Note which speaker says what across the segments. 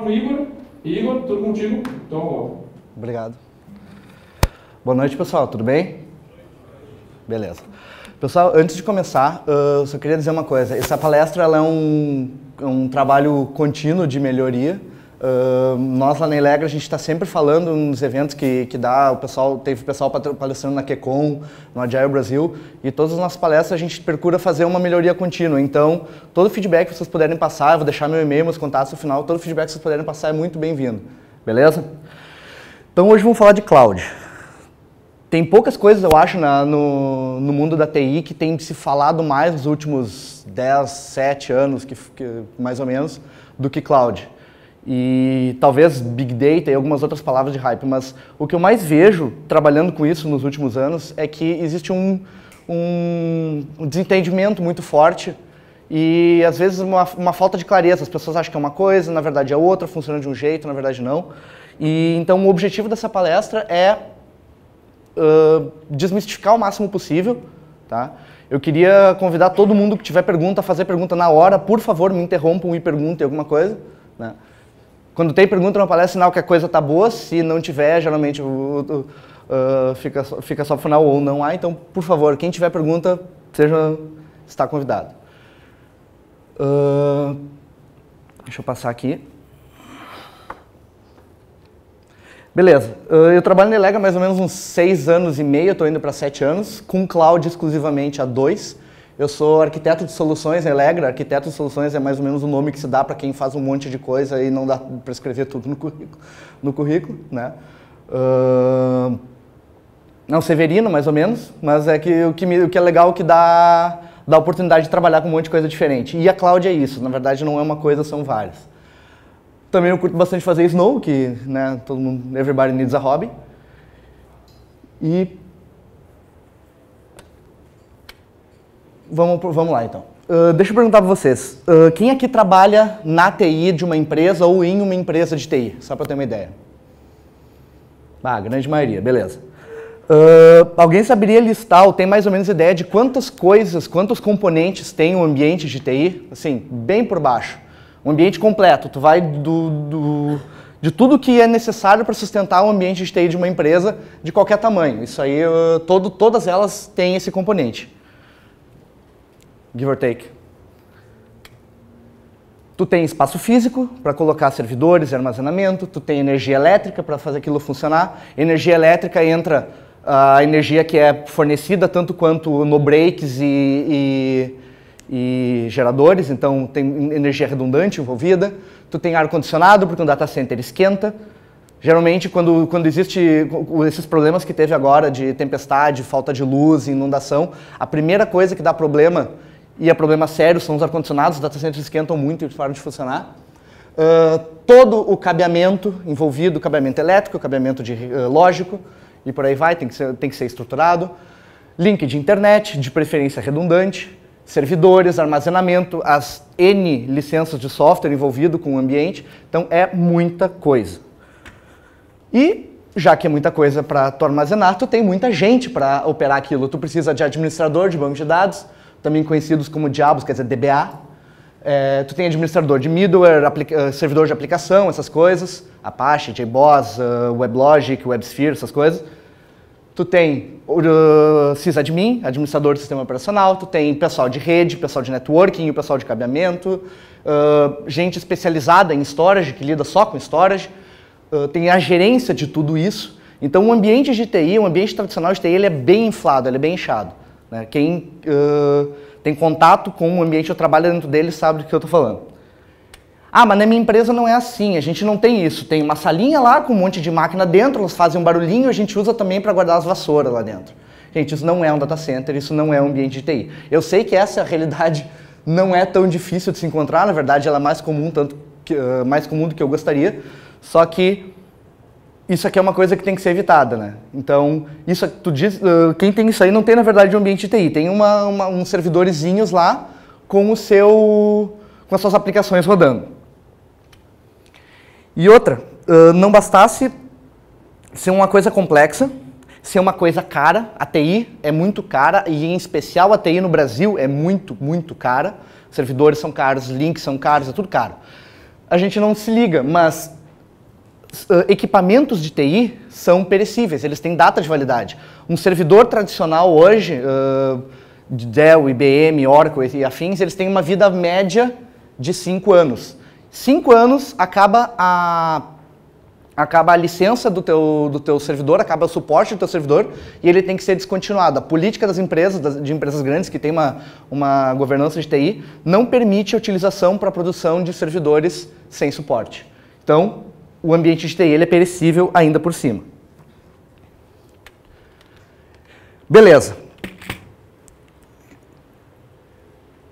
Speaker 1: pro Igor. Igor, tudo contigo. Então,
Speaker 2: obrigado. Boa noite, pessoal. Tudo bem? Beleza. Pessoal, antes de começar, eu só queria dizer uma coisa. Essa palestra ela é um trabalho contínuo de melhoria. Nós lá na Elegra, a gente está sempre falando nos eventos que dá, teve o pessoal palestrando na QCon, no Agile Brasil, e todas as nossas palestras a gente procura fazer uma melhoria contínua. Então, todo feedback que vocês puderem passar, eu vou deixar meu e-mail, meus contatos no final, todo feedback que vocês puderem passar é muito bem-vindo. Beleza? Então, hoje vamos falar de cloud. Tem poucas coisas, eu acho, no mundo da TI que tem se falado mais nos últimos 10, 7 anos, mais ou menos, do que cloud. E talvez Big Data e algumas outras palavras de hype, mas o que eu mais vejo trabalhando com isso nos últimos anos é que existe um desentendimento muito forte e às vezes uma falta de clareza. As pessoas acham que é uma coisa, na verdade é outra, funciona de um jeito, na verdade não. E então o objetivo dessa palestra é desmistificar o máximo possível, tá? Eu queria convidar todo mundo que tiver pergunta a fazer pergunta na hora. Por favor, me interrompam e perguntem alguma coisa, né? Quando tem pergunta na palestra, sinal que a coisa está boa. Se não tiver, geralmente fica só pro final ou não há. Então, por favor, quem tiver pergunta, está convidado. Deixa eu passar aqui. Beleza. Eu trabalho na Elegra há mais ou menos uns 6 anos e meio, estou indo para 7 anos, com cloud exclusivamente há 2. Eu sou arquiteto de soluções na Elegra. Arquiteto de soluções é mais ou menos o nome que se dá para quem faz um monte de coisa e não dá para escrever tudo no currículo, né? Não, Severino, mais ou menos, mas é que o que é legal é que dá a oportunidade de trabalhar com um monte de coisa diferente. E a cloud é isso, na verdade não é uma coisa, são várias. Também eu curto bastante fazer Snow, que, né, todo mundo, everybody needs a hobby. E vamos lá, então. Deixa eu perguntar para vocês. Quem aqui trabalha na TI de uma empresa ou em uma empresa de TI? Só para ter uma ideia. A grande maioria, beleza. Alguém saberia listar ou tem mais ou menos ideia de quantos componentes tem um ambiente de TI? Assim, bem por baixo. Um ambiente completo. Tu vai de tudo que é necessário para sustentar o ambiente de TI de uma empresa de qualquer tamanho. Isso aí, todas elas têm esse componente. Give or take. Tu tem espaço físico para colocar servidores e armazenamento, tu tem energia elétrica para fazer aquilo funcionar. Energia elétrica entra a energia que é fornecida tanto quanto no breaks e geradores, então tem energia redundante envolvida. Tu tem ar-condicionado, porque um data center esquenta. Geralmente, quando existe esses problemas que teve agora de tempestade, falta de luz, inundação, a primeira coisa que dá problema, e é problema sério, são os ar-condicionados, os data centers esquentam muito e param de funcionar. Todo o cabeamento envolvido, cabeamento elétrico, cabeamento lógico, e por aí vai, tem que ser estruturado. Link de internet, de preferência redundante, servidores, armazenamento, as N licenças de software envolvido com o ambiente. Então, é muita coisa. E, já que é muita coisa para tu armazenar, tu tem muita gente para operar aquilo. Tu precisa de administrador de banco de dados, também conhecidos como diabos, quer dizer, DBA. Tu tem administrador de middleware, servidor de aplicação, essas coisas. Apache, JBoss, WebLogic, WebSphere, essas coisas. Tu tem sysadmin, administrador do sistema operacional. Tu tem pessoal de rede, pessoal de networking, o pessoal de cabeamento. Gente especializada em storage, que lida só com storage. Tem a gerência de tudo isso. Então, o ambiente de TI, o ambiente tradicional de TI, ele é bem inflado, ele é bem inchado. Né? Quem tem contato com o ambiente ou trabalha dentro dele sabe do que eu estou falando. Ah, mas na minha empresa não é assim, a gente não tem isso. Tem uma salinha lá com um monte de máquina dentro, elas fazem um barulhinho, a gente usa também para guardar as vassouras lá dentro. Gente, isso não é um data center, isso não é um ambiente de TI. Eu sei que essa realidade não é tão difícil de se encontrar, na verdade ela é mais comum, mais comum do que eu gostaria, só que isso aqui é uma coisa que tem que ser evitada, né? Então, quem tem isso aí não tem, na verdade, um ambiente de TI. Tem uns servidorzinhos lá com as suas aplicações rodando. E outra, não bastasse ser uma coisa complexa, ser uma coisa cara. A TI é muito cara e, em especial, a TI no Brasil é muito, muito cara. Servidores são caros, links são caros, é tudo caro. a gente não se liga, mas equipamentos de TI são perecíveis, eles têm data de validade. Um servidor tradicional hoje, de Dell, IBM, Oracle e afins, eles têm uma vida média de 5 anos. 5 anos acaba a licença do teu servidor, acaba o suporte do teu servidor e ele tem que ser descontinuado. A política das empresas, de empresas grandes que tem uma governança de TI, não permite a utilização para a produção de servidores sem suporte. Então, o ambiente de TI ele é perecível ainda por cima. Beleza.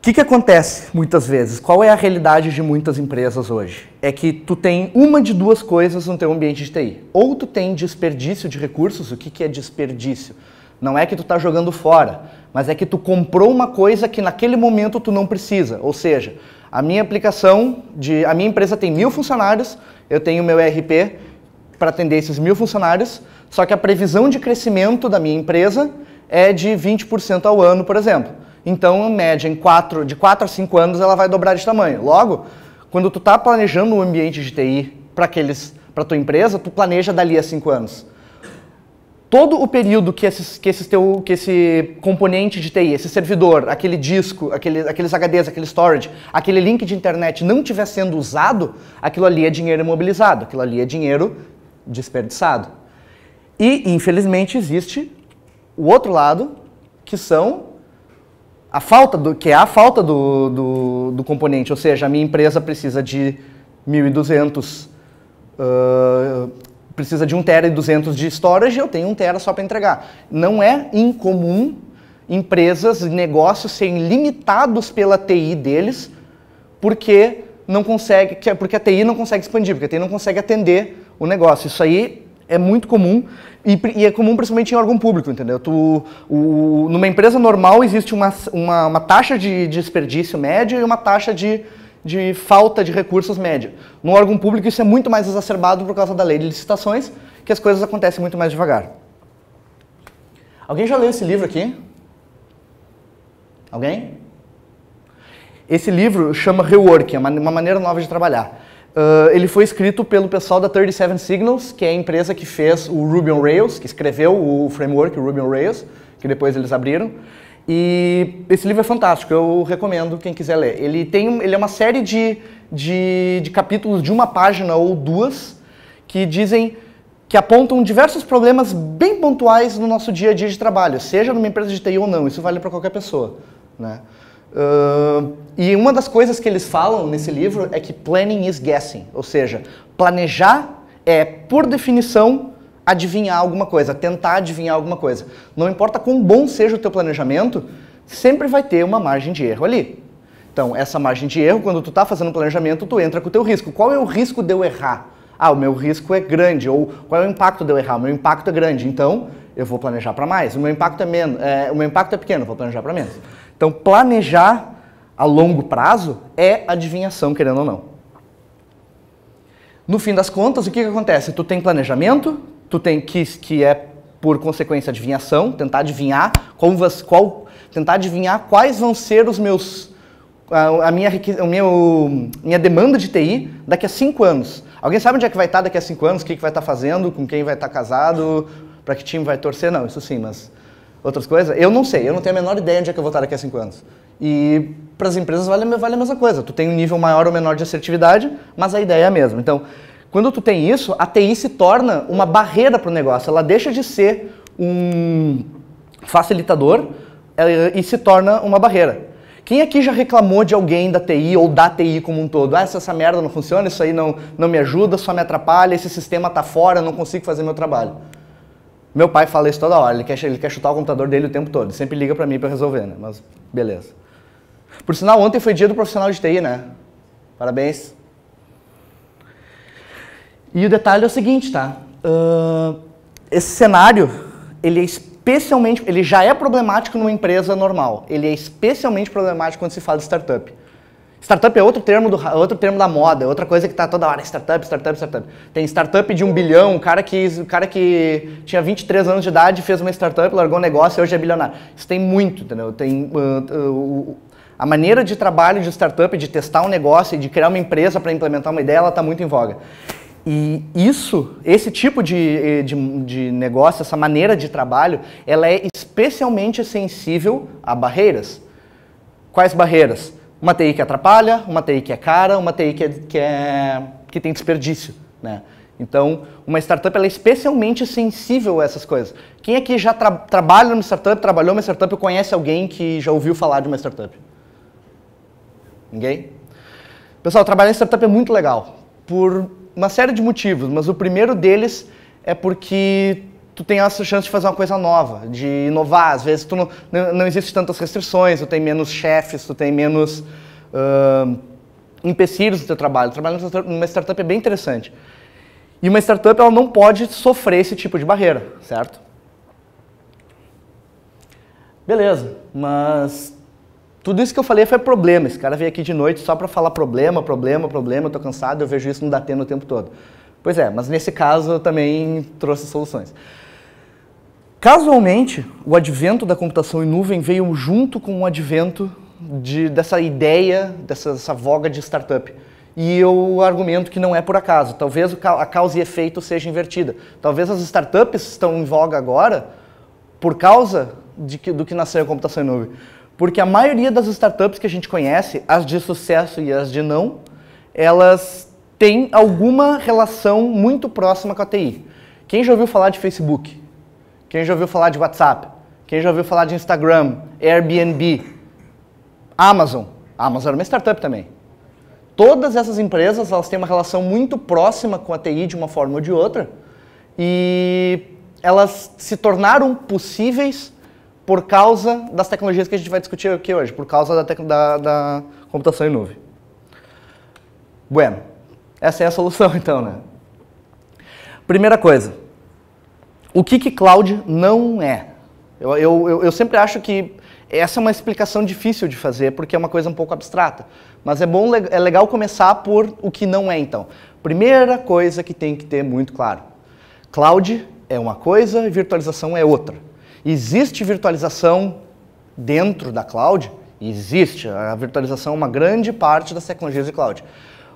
Speaker 2: O que acontece muitas vezes? Qual é a realidade de muitas empresas hoje? É que tu tem uma de duas coisas no teu ambiente de TI. Ou tu tem desperdício de recursos. O que é desperdício? Não é que tu está jogando fora, mas é que tu comprou uma coisa que naquele momento tu não precisa. Ou seja, a minha empresa tem 1000 funcionários, eu tenho meu ERP para atender esses 1000 funcionários, só que a previsão de crescimento da minha empresa é de 20% ao ano, por exemplo. Então, em média, de 4 a 5 anos, ela vai dobrar de tamanho. Logo, quando tu está planejando um ambiente de TI para a tua empresa, tu planeja dali a 5 anos. Todo o período que esse componente de TI, esse servidor, aquele disco, aqueles HDs, aquele storage, aquele link de internet não estiver sendo usado, aquilo ali é dinheiro imobilizado, aquilo ali é dinheiro desperdiçado. E, infelizmente, existe o outro lado, que são a falta do componente, ou seja, a minha empresa precisa de 1.200, precisa de 1 TB e 200 de storage, eu tenho 1 TB só para entregar. Não é incomum empresas e negócios serem limitados pela TI deles, porque a TI não consegue expandir, porque a TI não consegue atender o negócio. Isso aí é muito comum e é comum principalmente em órgão público, entendeu? Numa empresa normal existe uma taxa de desperdício média e uma taxa de falta de recursos média. No órgão público isso é muito mais exacerbado por causa da lei de licitações, que as coisas acontecem muito mais devagar. Alguém já leu esse livro aqui? Alguém? Esse livro chama Rework, é uma maneira nova de trabalhar. Ele foi escrito pelo pessoal da 37 Signals, que é a empresa que fez o Ruby on Rails, que escreveu o framework Ruby on Rails, que depois eles abriram. E esse livro é fantástico, eu recomendo quem quiser ler. Ele é uma série de capítulos de uma página ou duas que apontam diversos problemas bem pontuais no nosso dia a dia de trabalho, seja numa empresa de TI ou não, isso vale para qualquer pessoa, né? E uma das coisas que eles falam nesse livro é que planning is guessing, ou seja, planejar é, por definição, adivinhar alguma coisa, tentar adivinhar alguma coisa. Não importa quão bom seja o teu planejamento, sempre vai ter uma margem de erro ali. Então, essa margem de erro, quando tu está fazendo um planejamento, tu entra com o teu risco. Qual é o risco de eu errar? Ah, o meu risco é grande, ou qual é o impacto de eu errar? O meu impacto é grande, então eu vou planejar para mais. O meu impacto é pequeno, vou planejar para menos. Então, planejar a longo prazo é adivinhação, querendo ou não. No fim das contas, o que acontece? Tu tem planejamento, tu tem que é por consequência adivinhação, tentar adivinhar tentar adivinhar quais vão ser os meus minha demanda de TI daqui a 5 anos. Alguém sabe onde é que vai estar daqui a 5 anos? O que vai estar fazendo? Com quem vai estar casado? Para que time vai torcer? Não, isso sim, mas outras coisas? Eu não sei, eu não tenho a menor ideia onde é que eu vou estar daqui a 5 anos. E para as empresas vale a mesma coisa. Tu tem um nível maior ou menor de assertividade, mas a ideia é a mesma. Então, quando tu tem isso, a TI se torna uma barreira para o negócio. Ela deixa de ser um facilitador e se torna uma barreira. Quem aqui já reclamou de alguém da TI ou da TI como um todo? Ah, se essa merda não funciona, isso aí não me ajuda, só me atrapalha, esse sistema está fora, eu não consigo fazer meu trabalho. Meu pai fala isso toda hora, ele quer chutar o computador dele o tempo todo, ele sempre liga para mim para resolver, né? Mas beleza. Por sinal, ontem foi dia do profissional de TI, né? Parabéns. E o detalhe é o seguinte, tá? Esse cenário, ele já é problemático numa empresa normal. Ele é especialmente problemático quando se fala de startup. Startup é outro termo da moda, outra coisa que está toda hora, startup. Tem startup de 1 bilhão, o cara que tinha 23 anos de idade, fez uma startup, largou um negócio e hoje é bilionário. Isso tem muito, entendeu? A maneira de trabalho de startup, de testar um negócio e de criar uma empresa para implementar uma ideia, ela está muito em voga. E esse tipo de negócio, essa maneira de trabalho, ela é especialmente sensível a barreiras. Quais barreiras? Uma TI que atrapalha, uma TI que é cara, uma TI que tem desperdício, né? Então, uma startup ela é especialmente sensível a essas coisas. Quem aqui já trabalha numa startup, trabalhou numa startup ou conhece alguém que já ouviu falar de uma startup? Ninguém? Pessoal, trabalhar em startup é muito legal, por uma série de motivos, mas o primeiro deles é porque tu tem essa chance de fazer uma coisa nova, de inovar. Às vezes tu não existe tantas restrições, tu tem menos chefes, tu tem menos empecilhos no teu trabalho. Trabalhar numa startup é bem interessante. E uma startup ela não pode sofrer esse tipo de barreira, certo? Beleza, mas tudo isso que eu falei foi problema. Esse cara veio aqui de noite só para falar problema, eu tô cansado, eu vejo isso no Datena o tempo todo. Pois é, mas nesse caso eu também trouxe soluções. Casualmente, o advento da computação em nuvem veio junto com o advento dessa ideia, dessa voga de startup. E eu argumento que não é por acaso. Talvez a causa e efeito seja invertida. Talvez as startups estão em voga agora por causa do que nasceu a computação em nuvem. Porque a maioria das startups que a gente conhece, as de sucesso e as de não, elas têm alguma relação muito próxima com a TI. Quem já ouviu falar de Facebook? Quem já ouviu falar de WhatsApp? Quem já ouviu falar de Instagram? Airbnb? Amazon? A Amazon era uma startup também. Todas essas empresas elas têm uma relação muito próxima com a TI de uma forma ou de outra e elas se tornaram possíveis por causa das tecnologias que a gente vai discutir aqui hoje, por causa da computação em nuvem. Bueno, essa é a solução então, né? Primeira coisa, o que cloud não é? Eu sempre acho que essa é uma explicação difícil de fazer, porque é uma coisa um pouco abstrata. Mas é legal começar por o que não é, então. Primeira coisa que tem que ter muito claro. Cloud é uma coisa e virtualização é outra. Existe virtualização dentro da cloud? Existe. A virtualização é uma grande parte das tecnologias de cloud.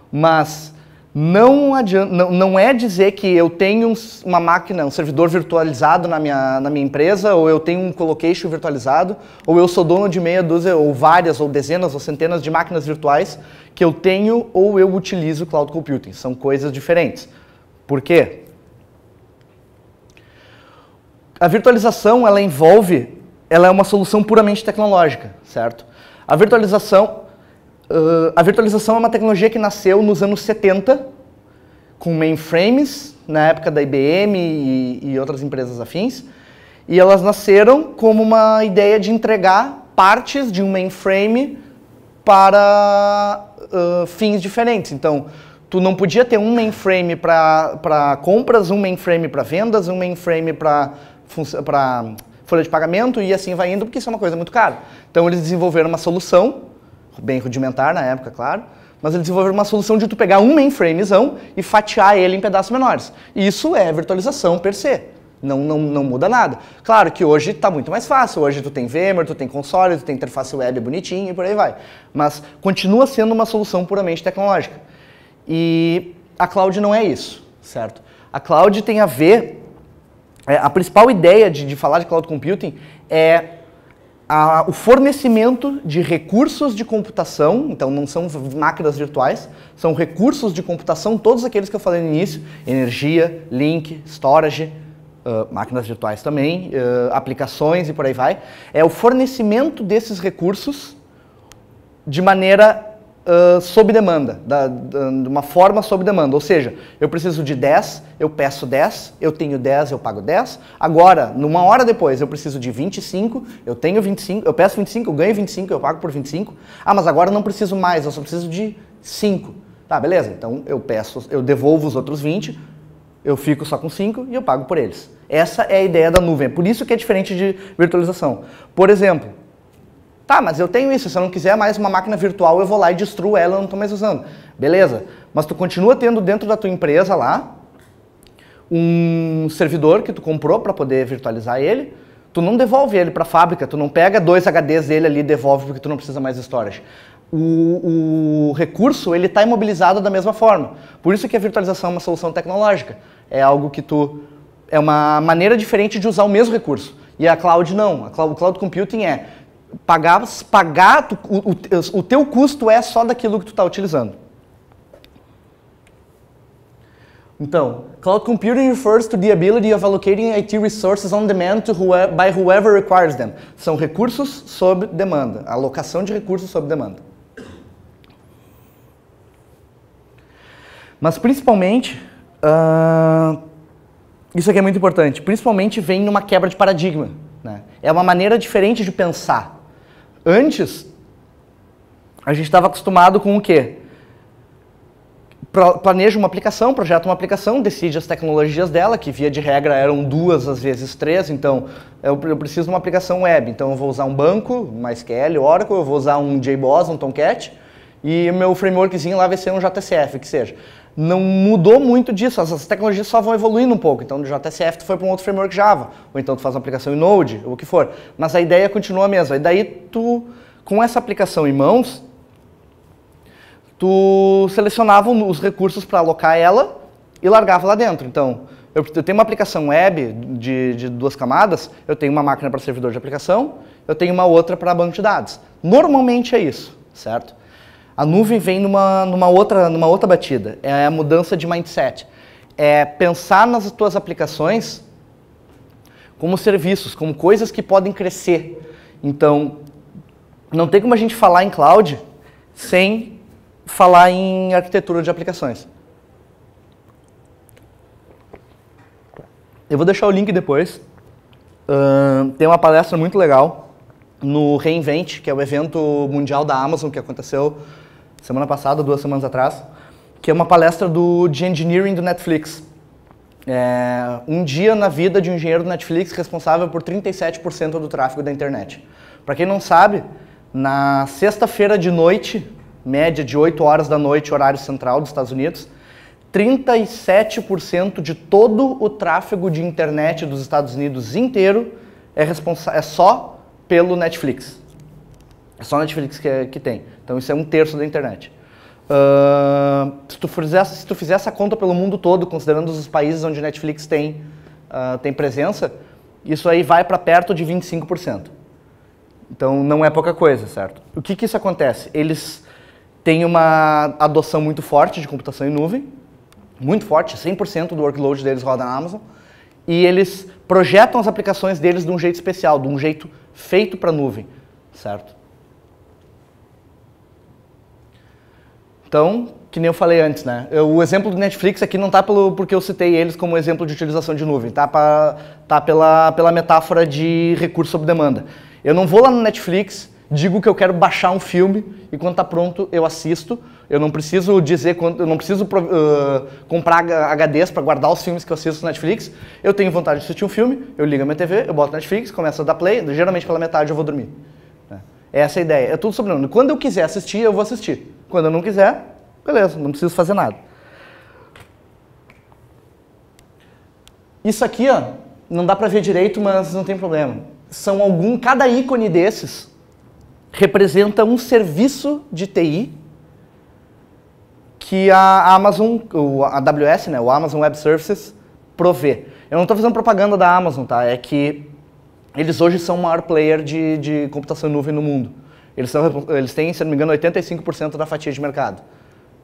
Speaker 2: Mas não é dizer que eu tenho uma máquina, um servidor virtualizado na minha empresa, ou eu tenho um colocation virtualizado, ou eu sou dono de meia dúzia, ou várias, ou dezenas, ou centenas de máquinas virtuais que eu tenho ou eu utilizo cloud computing. São coisas diferentes. Por quê? A virtualização, ela é uma solução puramente tecnológica, certo? A virtualização é uma tecnologia que nasceu nos anos 70, com mainframes, na época da IBM e outras empresas afins, e elas nasceram como uma ideia de entregar partes de um mainframe para fins diferentes. Então, tu não podia ter um mainframe para compras, um mainframe para vendas, um mainframe para folha de pagamento e assim vai indo, porque isso é uma coisa muito cara. Então eles desenvolveram uma solução, bem rudimentar na época, claro, mas eles desenvolveram uma solução de tu pegar um mainframezão e fatiar ele em pedaços menores. Isso é virtualização per se. Não muda nada. Claro que hoje está muito mais fácil. Hoje tu tem VMware, tu tem console, tu tem interface web bonitinha e por aí vai. Mas continua sendo uma solução puramente tecnológica. E a cloud não é isso, certo? A cloud tem a ver... a principal ideia de falar de cloud computing é o fornecimento de recursos de computação, então não são máquinas virtuais, são recursos de computação, todos aqueles que eu falei no início, energia, link, storage, máquinas virtuais também, aplicações e por aí vai. É o fornecimento desses recursos de maneira sob demanda, de uma forma sob demanda. Ou seja, eu preciso de 10, eu peço 10, eu tenho 10, eu pago 10. Agora, numa hora depois, eu preciso de 25, eu tenho 25, eu peço 25, eu ganho 25, eu pago por 25. Ah, mas agora eu não preciso mais, eu só preciso de 5. Tá, beleza, então eu devolvo os outros 20, eu fico só com 5 e eu pago por eles. Essa é a ideia da nuvem, é por isso que é diferente de virtualização. Por exemplo, tá, mas eu tenho isso, se eu não quiser mais uma máquina virtual, eu vou lá e destruo ela, eu não estou mais usando. Beleza, mas tu continua tendo dentro da tua empresa lá um servidor que tu comprou para poder virtualizar ele, tu não devolve ele para a fábrica, tu não pega 2 HDs dele ali e devolve porque tu não precisa mais de storage. O recurso, ele está imobilizado da mesma forma. Por isso que a virtualização é uma solução tecnológica. É algo que é uma maneira diferente de usar o mesmo recurso. E a cloud não. O cloud computing é o teu custo é só daquilo que tu está utilizando. Então, cloud computing refers to the ability of allocating IT resources on demand by whoever requires them. São recursos sob demanda, alocação de recursos sob demanda. Mas principalmente, isso aqui é muito importante, principalmente vem numa quebra de paradigma, né? É uma maneira diferente de pensar. Antes, a gente estava acostumado com o quê? Planeja uma aplicação, projeta uma aplicação, decide as tecnologias dela, que via de regra eram 2, às vezes 3, então eu preciso de uma aplicação web, então eu vou usar um banco, MySQL, Oracle, eu vou usar um JBoss, um Tomcat, e o meu frameworkzinho lá vai ser um JSF, que seja. Não mudou muito disso, as tecnologias só vão evoluindo um pouco, então do JSF tu foi para um outro framework Java, ou então tu faz uma aplicação em Node, ou o que for, mas a ideia continua a mesma, e daí tu, com essa aplicação em mãos, tu selecionava os recursos para alocar ela e largava lá dentro. Então, eu tenho uma aplicação web de 2 camadas, eu tenho uma máquina para servidor de aplicação, eu tenho uma outra para banco de dados. Normalmente é isso, certo? A nuvem vem numa outra batida, é a mudança de mindset. É pensar nas tuas aplicações como serviços, como coisas que podem crescer. Então, não tem como a gente falar em cloud sem falar em arquitetura de aplicações. Eu vou deixar o link depois. Tem uma palestra muito legal no reInvent, que é o evento mundial da Amazon, que aconteceu semana passada, 2 semanas atrás, que é uma palestra de engineering do Netflix. Um dia na vida de um engenheiro do Netflix responsável por 37% do tráfego da internet. Para quem não sabe, na sexta-feira de noite, média de 8 horas da noite, horário central dos Estados Unidos, 37% de todo o tráfego de internet dos Estados Unidos inteiro é só pelo Netflix. É só Netflix que tem. Então isso é 1/3 da internet. Se tu fizer essa conta pelo mundo todo, considerando os países onde Netflix tem presença, isso aí vai para perto de 25%. Então não é pouca coisa, certo? O que isso acontece? Eles têm uma adoção muito forte de computação em nuvem, muito forte, 100% do workload deles roda na Amazon, e eles projetam as aplicações deles de um jeito especial, de um jeito feito para nuvem, certo? Então, que nem eu falei antes, né? O exemplo do Netflix aqui não está porque eu citei eles como exemplo de utilização de nuvem, tá pela metáfora de recurso sob demanda. Eu não vou lá no Netflix, digo que eu quero baixar um filme e quando está pronto eu assisto. Eu não preciso comprar HDs para guardar os filmes que eu assisto no Netflix. Eu tenho vontade de assistir um filme, eu ligo a minha TV, eu boto Netflix, começo a dar play, geralmente pela metade eu vou dormir. Essa é a ideia, é tudo sobre nome. Quando eu quiser assistir, eu vou assistir. Quando eu não quiser, beleza, não preciso fazer nada. Isso aqui, ó, não dá para ver direito, mas não tem problema. Cada ícone desses representa um serviço de TI que a Amazon, a AWS, né, o Amazon Web Services, provê. Eu não estou fazendo propaganda da Amazon, tá? É que eles hoje são o maior player de computação em nuvem no mundo. Eles têm, se não me engano, 85% da fatia de mercado,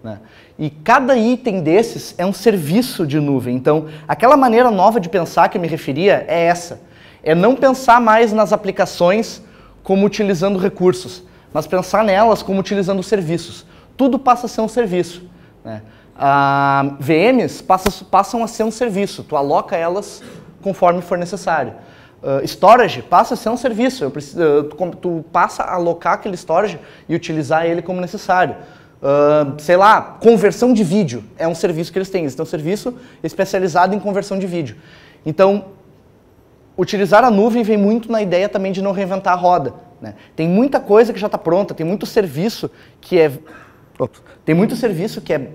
Speaker 2: né? E cada item desses é um serviço de nuvem. Então, aquela maneira nova de pensar que eu me referia é essa. É não pensar mais nas aplicações como utilizando recursos, mas pensar nelas como utilizando serviços. Tudo passa a ser um serviço, né? VMs passam a ser um serviço, tu aloca elas conforme for necessário. Storage passa a ser um serviço, tu passa a alocar aquele storage e utilizar ele como necessário. Sei lá, conversão de vídeo é um serviço que eles têm um serviço especializado em conversão de vídeo. Então, utilizar a nuvem vem muito na ideia também de não reinventar a roda, né? Tem muita coisa que já está pronta, tem muito serviço que é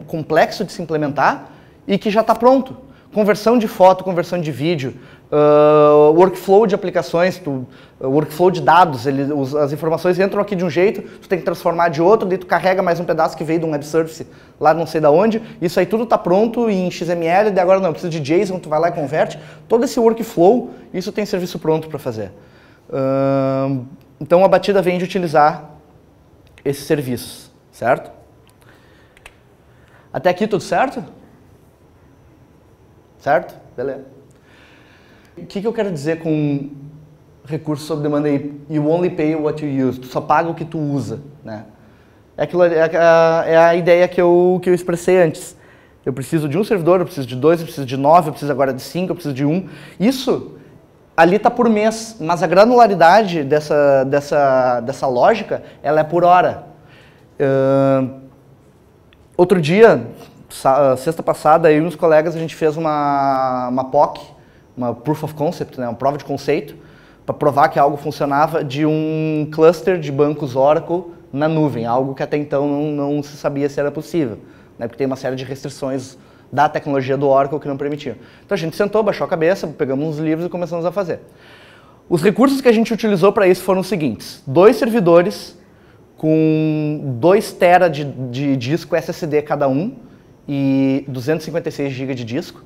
Speaker 2: complexo de se implementar e que já está pronto. Conversão de foto, conversão de vídeo, Workflow de aplicações, workflow de dados, as informações entram aqui de um jeito, tu tem que transformar de outro, daí tu carrega mais um pedaço que veio de um web service lá não sei da onde, isso aí tudo está pronto em XML, daí agora não, precisa de JSON, tu vai lá e converte. Todo esse workflow, isso tem serviço pronto para fazer. Então a Batida vem de utilizar esses serviços, certo? Até aqui tudo certo? Certo? Beleza. O que eu quero dizer com recurso sob demanda aí? You only pay what you use. Tu só paga o que tu usa, né? É a ideia que eu expressei antes. Eu preciso de um servidor, eu preciso de 2, eu preciso de 9, eu preciso agora de 5, eu preciso de 1. Isso ali está por mês, mas a granularidade dessa lógica, ela é por hora. Outro dia, sexta passada, eu e uns colegas, a gente fez uma POC, uma Proof of Concept, né, uma prova de conceito, para provar que algo funcionava de um cluster de bancos Oracle na nuvem, algo que até então não se sabia se era possível, né, porque tem uma série de restrições da tecnologia do Oracle que não permitiam. Então a gente sentou, baixou a cabeça, pegamos uns livros e começamos a fazer. Os recursos que a gente utilizou para isso foram os seguintes: 2 servidores com 2 TB de disco SSD cada um e 256 GB de disco,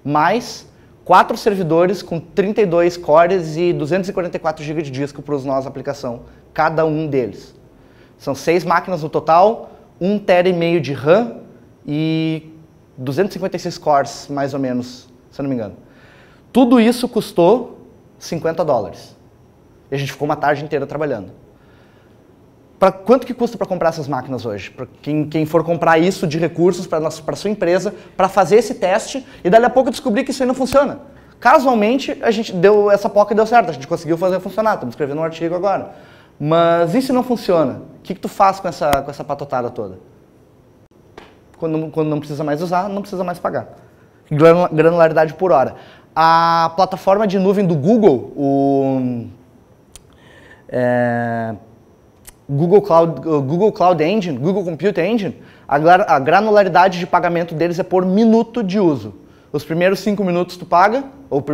Speaker 2: mais 4 servidores com 32 cores e 244 GB de disco para os nós aplicação, cada um deles. São 6 máquinas no total, 1,5 TB de RAM e 256 cores, mais ou menos, se eu não me engano. Tudo isso custou $50. E a gente ficou uma tarde inteira trabalhando. Quanto que custa para comprar essas máquinas hoje? Para quem for comprar isso de recursos para a sua empresa, para fazer esse teste e dali a pouco descobrir que isso aí não funciona. Casualmente, a gente deu essa POC e deu certo, a gente conseguiu fazer funcionar, estamos escrevendo um artigo agora. Mas e se não funciona? O que tu faz com essa patotada toda? Quando não precisa mais usar, não precisa mais pagar. Granularidade por hora. A plataforma de nuvem do Google, Google Cloud Engine, Google Compute Engine, a granularidade de pagamento deles é por minuto de uso. Os primeiros 5 minutos tu paga,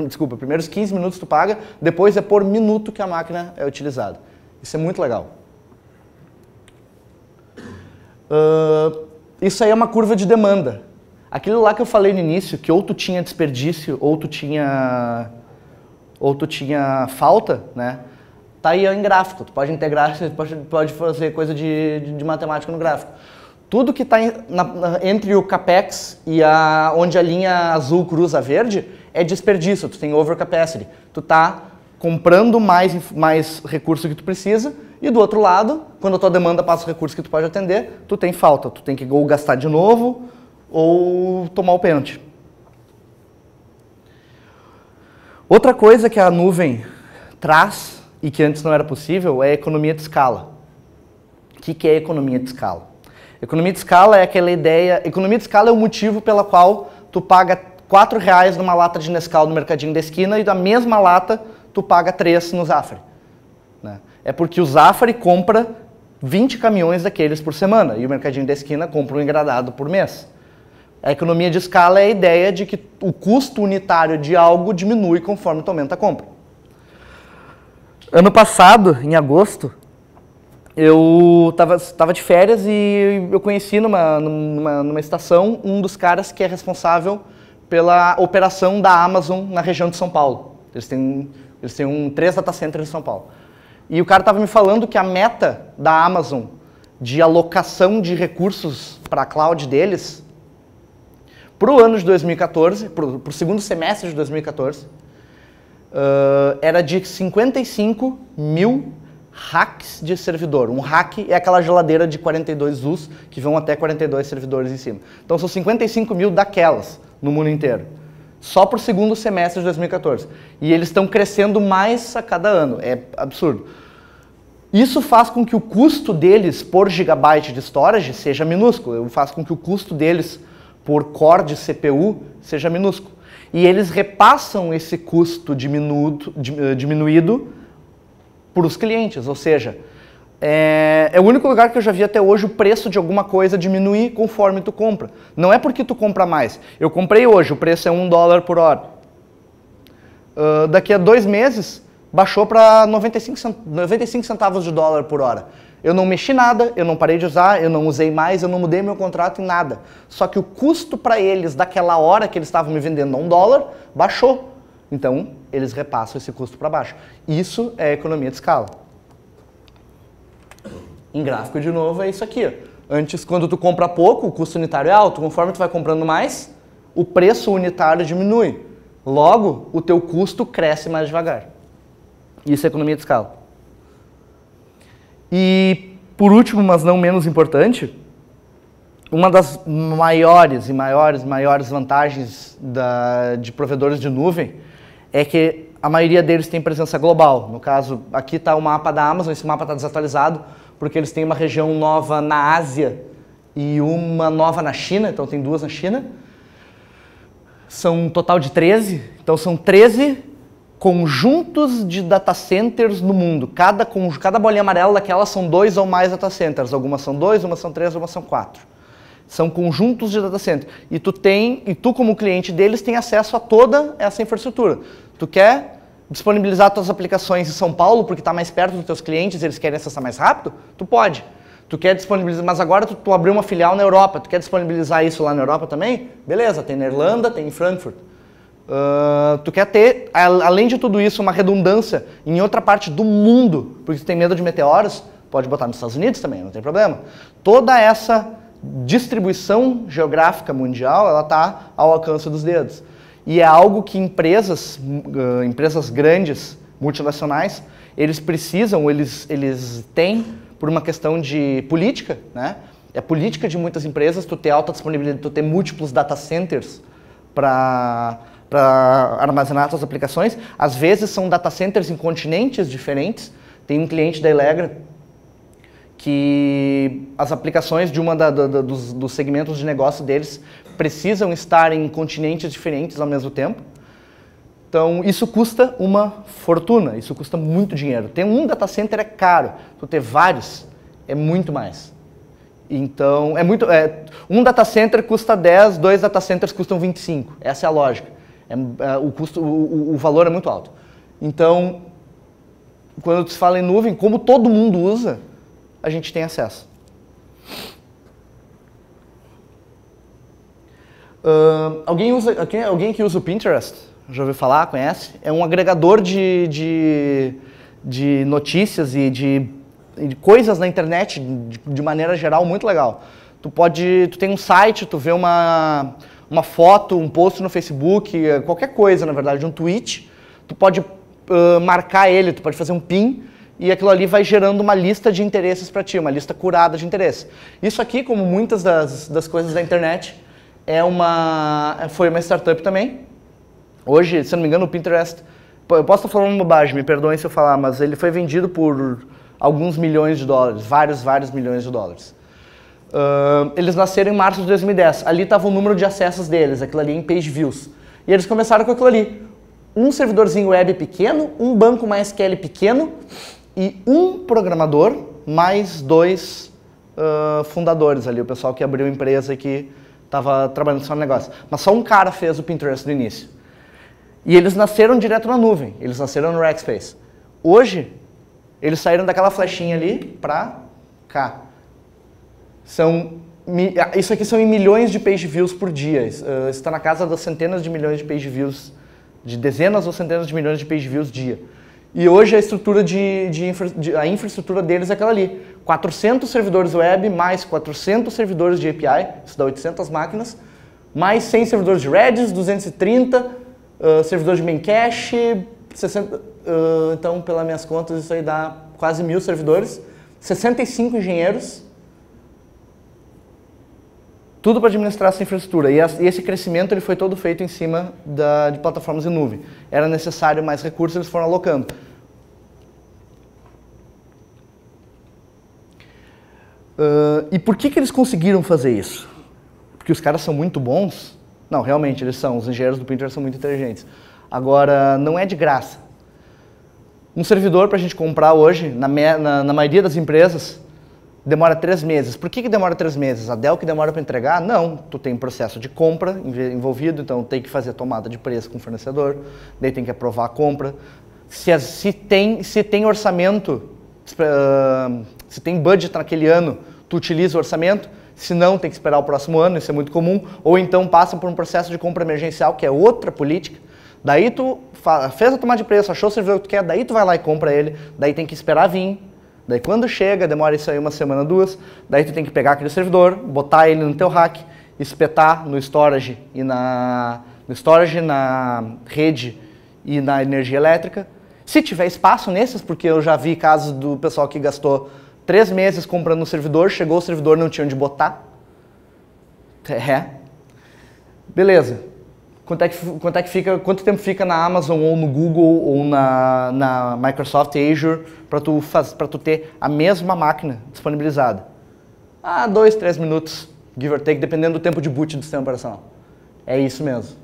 Speaker 2: desculpa, os primeiros 15 minutos tu paga, depois é por minuto que a máquina é utilizada. Isso é muito legal. Isso aí é uma curva de demanda. Aquilo lá que eu falei no início, que ou tu tinha desperdício, ou tu tinha falta, né? Tá aí em gráfico, tu pode integrar, você pode fazer coisa de matemática no gráfico. Tudo que está entre o CAPEX e onde a linha azul cruza a verde é desperdício, tu tem overcapacity. Tu está comprando mais recurso que tu precisa e do outro lado, quando a tua demanda passa o recurso que tu pode atender, tu tem falta, tu tem que ou gastar de novo ou tomar o pênalti. Outra coisa que a nuvem traz e que antes não era possível é a economia de escala. O que é economia de escala? Economia de escala é aquela ideia... Economia de escala é o motivo pela qual tu paga R$4 numa lata de Nescau no mercadinho da esquina e da mesma lata tu paga 3 no Zafari. Né? É porque o Zafari compra 20 caminhões daqueles por semana e o mercadinho da esquina compra um engradado por mês. A economia de escala é a ideia de que o custo unitário de algo diminui conforme tu aumenta a compra. Ano passado, em agosto, eu estava de férias e eu conheci numa estação um dos caras que é responsável pela operação da Amazon na região de São Paulo. Eles têm 3 data centers em São Paulo. E o cara estava me falando que a meta da Amazon de alocação de recursos para a cloud deles, para o ano de 2014, para o segundo semestre de 2014, era de 55 mil racks de servidor. Um rack é aquela geladeira de 42 Us que vão até 42 servidores em cima. Então são 55 mil daquelas no mundo inteiro. Só para o segundo semestre de 2014. E eles estão crescendo mais a cada ano. É absurdo. Isso faz com que o custo deles por gigabyte de storage seja minúsculo. Faz com que o custo deles por core de CPU seja minúsculo. E eles repassam esse custo diminuído para os clientes. Ou seja, é o único lugar que eu já vi até hoje o preço de alguma coisa diminuir conforme tu compra. Não é porque tu compra mais. Eu comprei hoje, o preço é $1 por hora. Daqui a 2 meses, baixou para 95 centavos de dólar por hora. Eu não mexi nada, eu não parei de usar, eu não usei mais, eu não mudei meu contrato em nada. Só que o custo para eles daquela hora que eles estavam me vendendo a $1 baixou. Então, eles repassam esse custo para baixo. Isso é economia de escala. Em gráfico, de novo, é isso aqui. Antes, quando tu compra pouco, o custo unitário é alto. Conforme tu vai comprando mais, o preço unitário diminui. Logo, o teu custo cresce mais devagar. Isso é economia de escala. E, por último, mas não menos importante, uma das maiores vantagens de provedores de nuvem é que a maioria deles tem presença global. No caso, aqui está o mapa da Amazon, esse mapa está desatualizado, porque eles têm uma região nova na Ásia e uma nova na China, então tem 2 na China. São um total de 13, então são 13 conjuntos de data centers no mundo. Cada bolinha amarela daquelas são 2 ou mais data centers. Algumas são 2, umas são 3, umas são 4. São conjuntos de data center. E tu como cliente deles tem acesso a toda essa infraestrutura. Tu quer disponibilizar tuas aplicações em São Paulo porque está mais perto dos teus clientes e eles querem acessar mais rápido? Tu pode. Tu quer disponibilizar, mas agora tu abriu uma filial na Europa, tu quer disponibilizar isso lá na Europa também? Beleza, tem na Irlanda, tem em Frankfurt. Tu quer ter, além de tudo isso, uma redundância em outra parte do mundo, porque tu tem medo de meteoros, pode botar nos Estados Unidos também, não tem problema. Toda essa distribuição geográfica mundial, ela está ao alcance dos dedos. E é algo que empresas grandes, multinacionais, eles precisam, eles têm por uma questão de política, né? É política de muitas empresas, tu ter alta disponibilidade, tu ter múltiplos data centers para armazenar suas aplicações. Às vezes são data centers em continentes diferentes. Tem um cliente da Elegra que as aplicações de dos segmentos de negócio deles precisam estar em continentes diferentes ao mesmo tempo. Então, isso custa uma fortuna, isso custa muito dinheiro. Ter um data center é caro, tu ter vários é muito mais. Então, um data center custa 10, 2 data centers custam 25. Essa é a lógica. O valor é muito alto. Então, quando se fala em nuvem, como todo mundo usa, a gente tem acesso. Alguém que usa o Pinterest? Já ouviu falar? Conhece? É um agregador de notícias e de coisas na internet, de maneira geral, muito legal. Tu tem um site, tu vê uma foto, um post no Facebook, qualquer coisa, na verdade, um tweet, tu pode marcar ele, tu pode fazer um pin, e aquilo ali vai gerando uma lista de interesses para ti, uma lista curada de interesses. Isso aqui, como muitas das coisas da internet, foi uma startup também. Hoje, se eu não me engano, o Pinterest, eu posso estar falando bobagem, me perdoem se eu falar, mas ele foi vendido por alguns milhões de dólares, vários milhões de dólares. Eles nasceram em março de 2010, ali estava o número de acessos deles, aquilo ali em page views. E eles começaram com aquilo ali, um servidorzinho web pequeno, um banco MySQL pequeno e um programador mais 2 fundadores ali, o pessoal que abriu a empresa e que estava trabalhando só no negócio. Mas só um cara fez o Pinterest no início. E eles nasceram direto na nuvem, eles nasceram no Rackspace. Hoje, eles saíram daquela flechinha ali para cá. Isso aqui são em milhões de page views por dia. Está na casa das centenas de milhões de page views, de dezenas ou centenas de milhões de page views dia. E hoje a estrutura a infraestrutura deles é aquela ali. 400 servidores web, mais 400 servidores de API, isso dá 800 máquinas, mais 100 servidores de Redis, 230 servidores de main cache, 60, então, pelas minhas contas, isso aí dá quase 1000 servidores, 65 engenheiros, tudo para administrar essa infraestrutura. E esse crescimento ele foi todo feito em cima de plataformas em nuvem. Era necessário mais recursos, eles foram alocando. E por que eles conseguiram fazer isso? Porque os caras são muito bons? Não, realmente eles são. Os engenheiros do Pinterest são muito inteligentes. Agora, não é de graça. Um servidor para a gente comprar hoje, na maioria das empresas, demora 3 meses. Por que demora 3 meses? A Dell que demora para entregar? Não, tu tem processo de compra envolvido, então tem que fazer a tomada de preço com o fornecedor, daí tem que aprovar a compra. Se tem orçamento, se tem budget naquele ano, tu utiliza o orçamento, se não, tem que esperar o próximo ano, isso é muito comum, ou então passa por um processo de compra emergencial, que é outra política, daí tu fez a tomada de preço, achou o servidor que tu quer, daí tu vai lá e compra ele, daí tem que esperar vir, daí quando chega, demora isso aí 1 semana, 2, daí tu tem que pegar aquele servidor, botar ele no teu rack, espetar no storage, na rede e na energia elétrica. Se tiver espaço nesses, porque eu já vi casos do pessoal que gastou 3 meses comprando um servidor, chegou o servidor, não tinha onde botar. Beleza. Quanto tempo fica na Amazon ou no Google ou na Microsoft Azure para tu ter a mesma máquina disponibilizada? 2, 3 minutos, give or take, dependendo do tempo de boot do sistema operacional. É isso mesmo.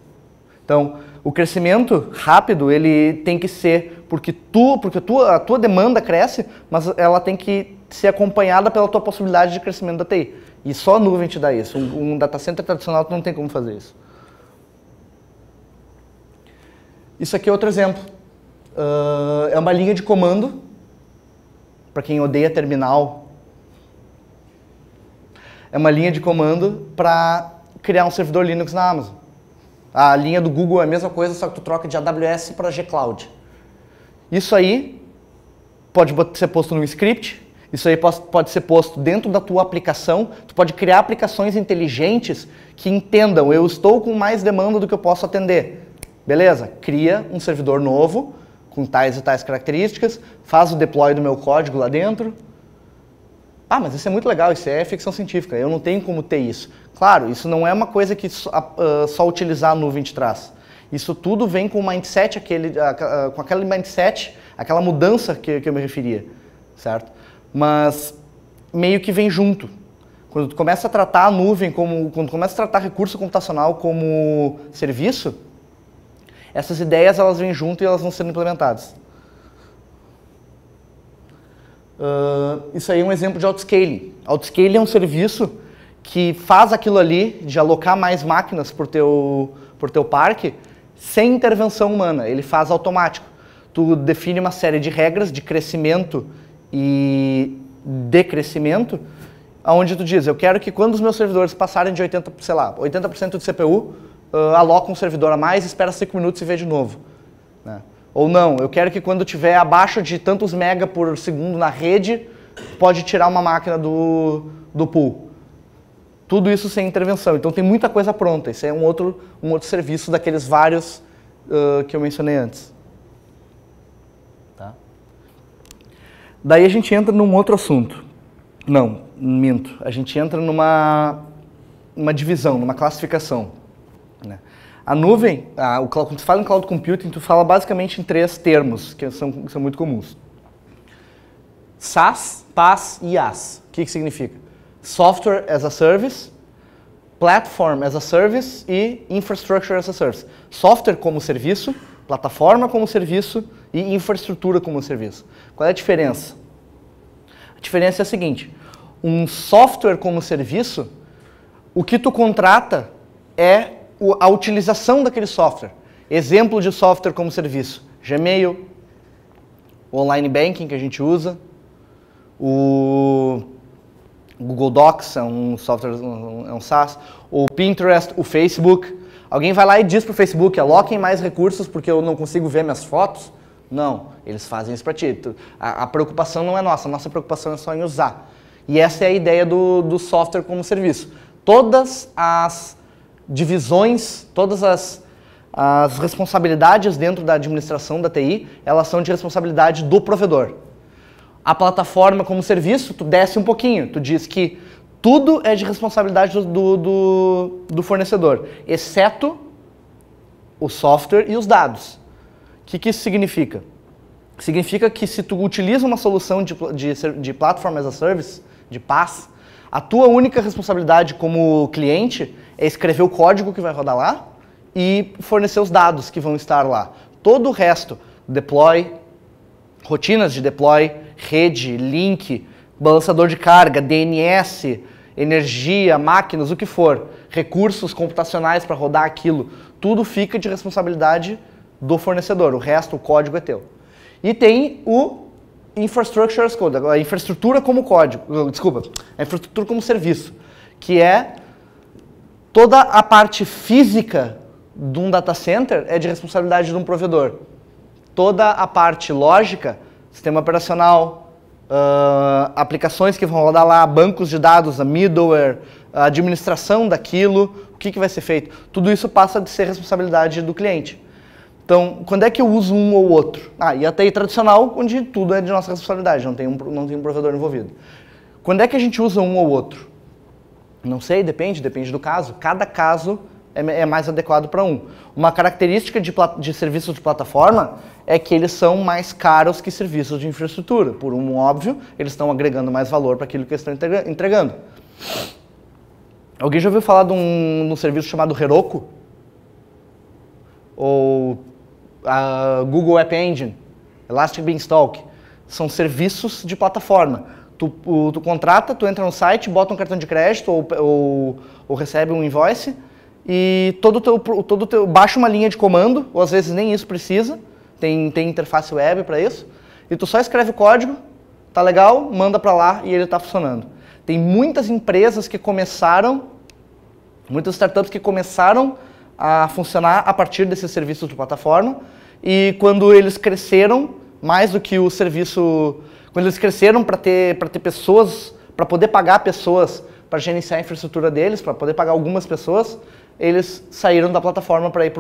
Speaker 2: Então, o crescimento rápido, ele tem que ser porque a tua demanda cresce, mas ela tem que ser acompanhada pela tua possibilidade de crescimento da TI. E só a nuvem te dá isso. Um data center tradicional tu não tem como fazer isso. Isso aqui é outro exemplo. É uma linha de comando, para quem odeia terminal. É uma linha de comando para criar um servidor Linux na Amazon. A linha do Google é a mesma coisa, só que tu troca de AWS para G-Cloud. Isso aí pode ser posto num script, isso aí pode ser posto dentro da tua aplicação, tu pode criar aplicações inteligentes que entendam, eu estou com mais demanda do que eu posso atender. Beleza, cria um servidor novo, com tais e tais características, faz o deploy do meu código lá dentro. Mas isso é muito legal, isso é ficção científica, eu não tenho como ter isso. Claro, isso não é uma coisa que só utilizar a nuvem te traz. Isso tudo vem com o mindset, com aquele mindset, aquela mudança que eu me referia, certo? Mas meio que vem junto. Quando tu começa a tratar a nuvem quando tu começa a tratar recurso computacional como serviço, essas ideias elas vêm junto e elas vão sendo implementadas. Isso aí é um exemplo de autoscaling. Autoscaling é um serviço que faz aquilo ali de alocar mais máquinas por teu parque sem intervenção humana. Ele faz automático. Tu define uma série de regras de crescimento e decrescimento, onde tu diz, eu quero que quando os meus servidores passarem de 80% de CPU, aloca um servidor a mais, espera 5 minutos e vê de novo. Né? Ou não, eu quero que quando tiver abaixo de tantos mega por segundo na rede, pode tirar uma máquina do pool. Tudo isso sem intervenção. Então tem muita coisa pronta. Esse é um outro serviço daqueles vários que eu mencionei antes. Tá? Daí a gente entra num outro assunto. Não, minto. A gente entra numa divisão, numa classificação. Né? A nuvem, quando tu fala em cloud computing, tu fala basicamente em 3 termos, que são muito comuns. SaaS, PaaS e IaaS. O que significa? Software as a Service, Platform as a Service e Infrastructure as a Service. Software como serviço, plataforma como serviço e infraestrutura como serviço. Qual é a diferença? A diferença é a seguinte, um software como serviço, o que tu contrata é a utilização daquele software. Exemplo de software como serviço, Gmail, o Online Banking que a gente usa, o Google Docs é um software, é um SaaS, o Pinterest, o Facebook. Alguém vai lá e diz para o Facebook, aloquem mais recursos porque eu não consigo ver minhas fotos? Não, eles fazem isso para ti. A preocupação não é nossa, a nossa preocupação é só em usar. E essa é a ideia do software como serviço. Todas as divisões, todas as responsabilidades dentro da administração da TI, elas são de responsabilidade do provedor. A plataforma como serviço, tu desce um pouquinho, tu diz que tudo é de responsabilidade do fornecedor, exceto o software e os dados. O que isso significa? Significa que se tu utiliza uma solução de Platform as a Service, de PaaS, a tua única responsabilidade como cliente é escrever o código que vai rodar lá e fornecer os dados que vão estar lá. Todo o resto, deploy, rotinas de deploy, rede, link, balanceador de carga, DNS, energia, máquinas, o que for, recursos computacionais para rodar aquilo, tudo fica de responsabilidade do fornecedor, o resto, o código é teu. E tem o Infrastructure as Code, a infraestrutura como código, desculpa, a infraestrutura como serviço, que é toda a parte física de um data center é de responsabilidade de um provedor. Toda a parte lógica, sistema operacional, aplicações que vão rodar lá, bancos de dados, a middleware, a administração daquilo, o que vai ser feito, tudo isso passa de ser responsabilidade do cliente. Então, quando é que eu uso um ou outro? E a TI tradicional, onde tudo é de nossa responsabilidade, não tem um provedor envolvido. Quando é que a gente usa um ou outro? Não sei, depende do caso. Cada caso é mais adequado para um. Uma característica de serviços de plataforma é que eles são mais caros que serviços de infraestrutura. Por um óbvio, eles estão agregando mais valor para aquilo que eles estão entregando. Alguém já ouviu falar de um serviço chamado Heroku? Ou a Google App Engine, Elastic Beanstalk? São serviços de plataforma. Tu contrata, tu entra no site, bota um cartão de crédito ou recebe um invoice e baixa uma linha de comando, ou às vezes nem isso precisa, tem interface web para isso, e tu só escreve o código, tá legal, manda para lá e ele está funcionando. Tem muitas empresas que começaram, muitas startups que começaram a funcionar a partir desses serviços de plataforma, e quando eles cresceram, mais do que o serviço, quando eles cresceram para ter pessoas, para poder pagar pessoas para gerenciar a infraestrutura deles, para poder pagar algumas pessoas, eles saíram da plataforma para ir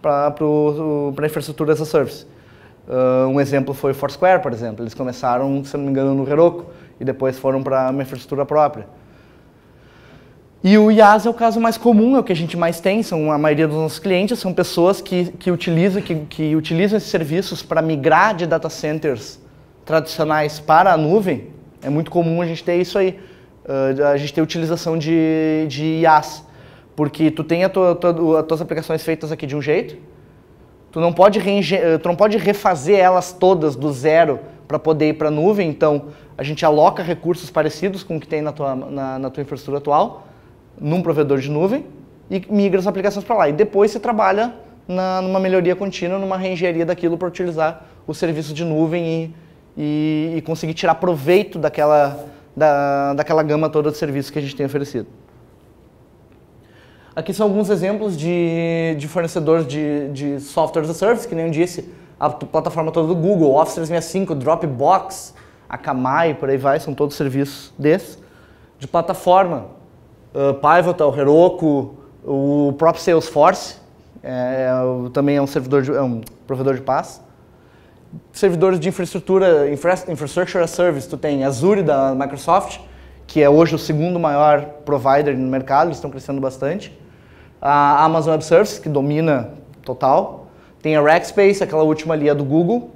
Speaker 2: para a infraestrutura as a service. Um exemplo foi o Foursquare, por exemplo. Eles começaram, se não me engano, no Heroku e depois foram para uma infraestrutura própria. E o IaaS é o caso mais comum, é o que a gente mais tem, a maioria dos nossos clientes são pessoas que utilizam esses serviços para migrar de data centers tradicionais para a nuvem. É muito comum a gente ter isso aí, a gente ter utilização de IaaS, porque tu tem as tuas aplicações feitas aqui de um jeito, tu não pode refazer elas todas do zero para poder ir para a nuvem, então a gente aloca recursos parecidos com o que tem na tua infraestrutura atual, num provedor de nuvem, e migra as aplicações para lá. E depois você trabalha numa melhoria contínua, numa reengenharia daquilo para utilizar o serviço de nuvem e conseguir tirar proveito daquela gama toda de serviços que a gente tem oferecido. Aqui são alguns exemplos de fornecedores de software as a service, que nem eu disse, a plataforma toda do Google, Office 365, Dropbox, Akamai, por aí vai, são todos serviços desses. De plataforma, Pivotal, Heroku, o próprio Salesforce, também é um provedor de PaaS. Servidores de infraestrutura, Infrastructure as Service, tu tem Azure da Microsoft, que é hoje o segundo maior provider no mercado, eles estão crescendo bastante. A Amazon Web Services, que domina total. Tem a Rackspace, aquela última ali, a do Google,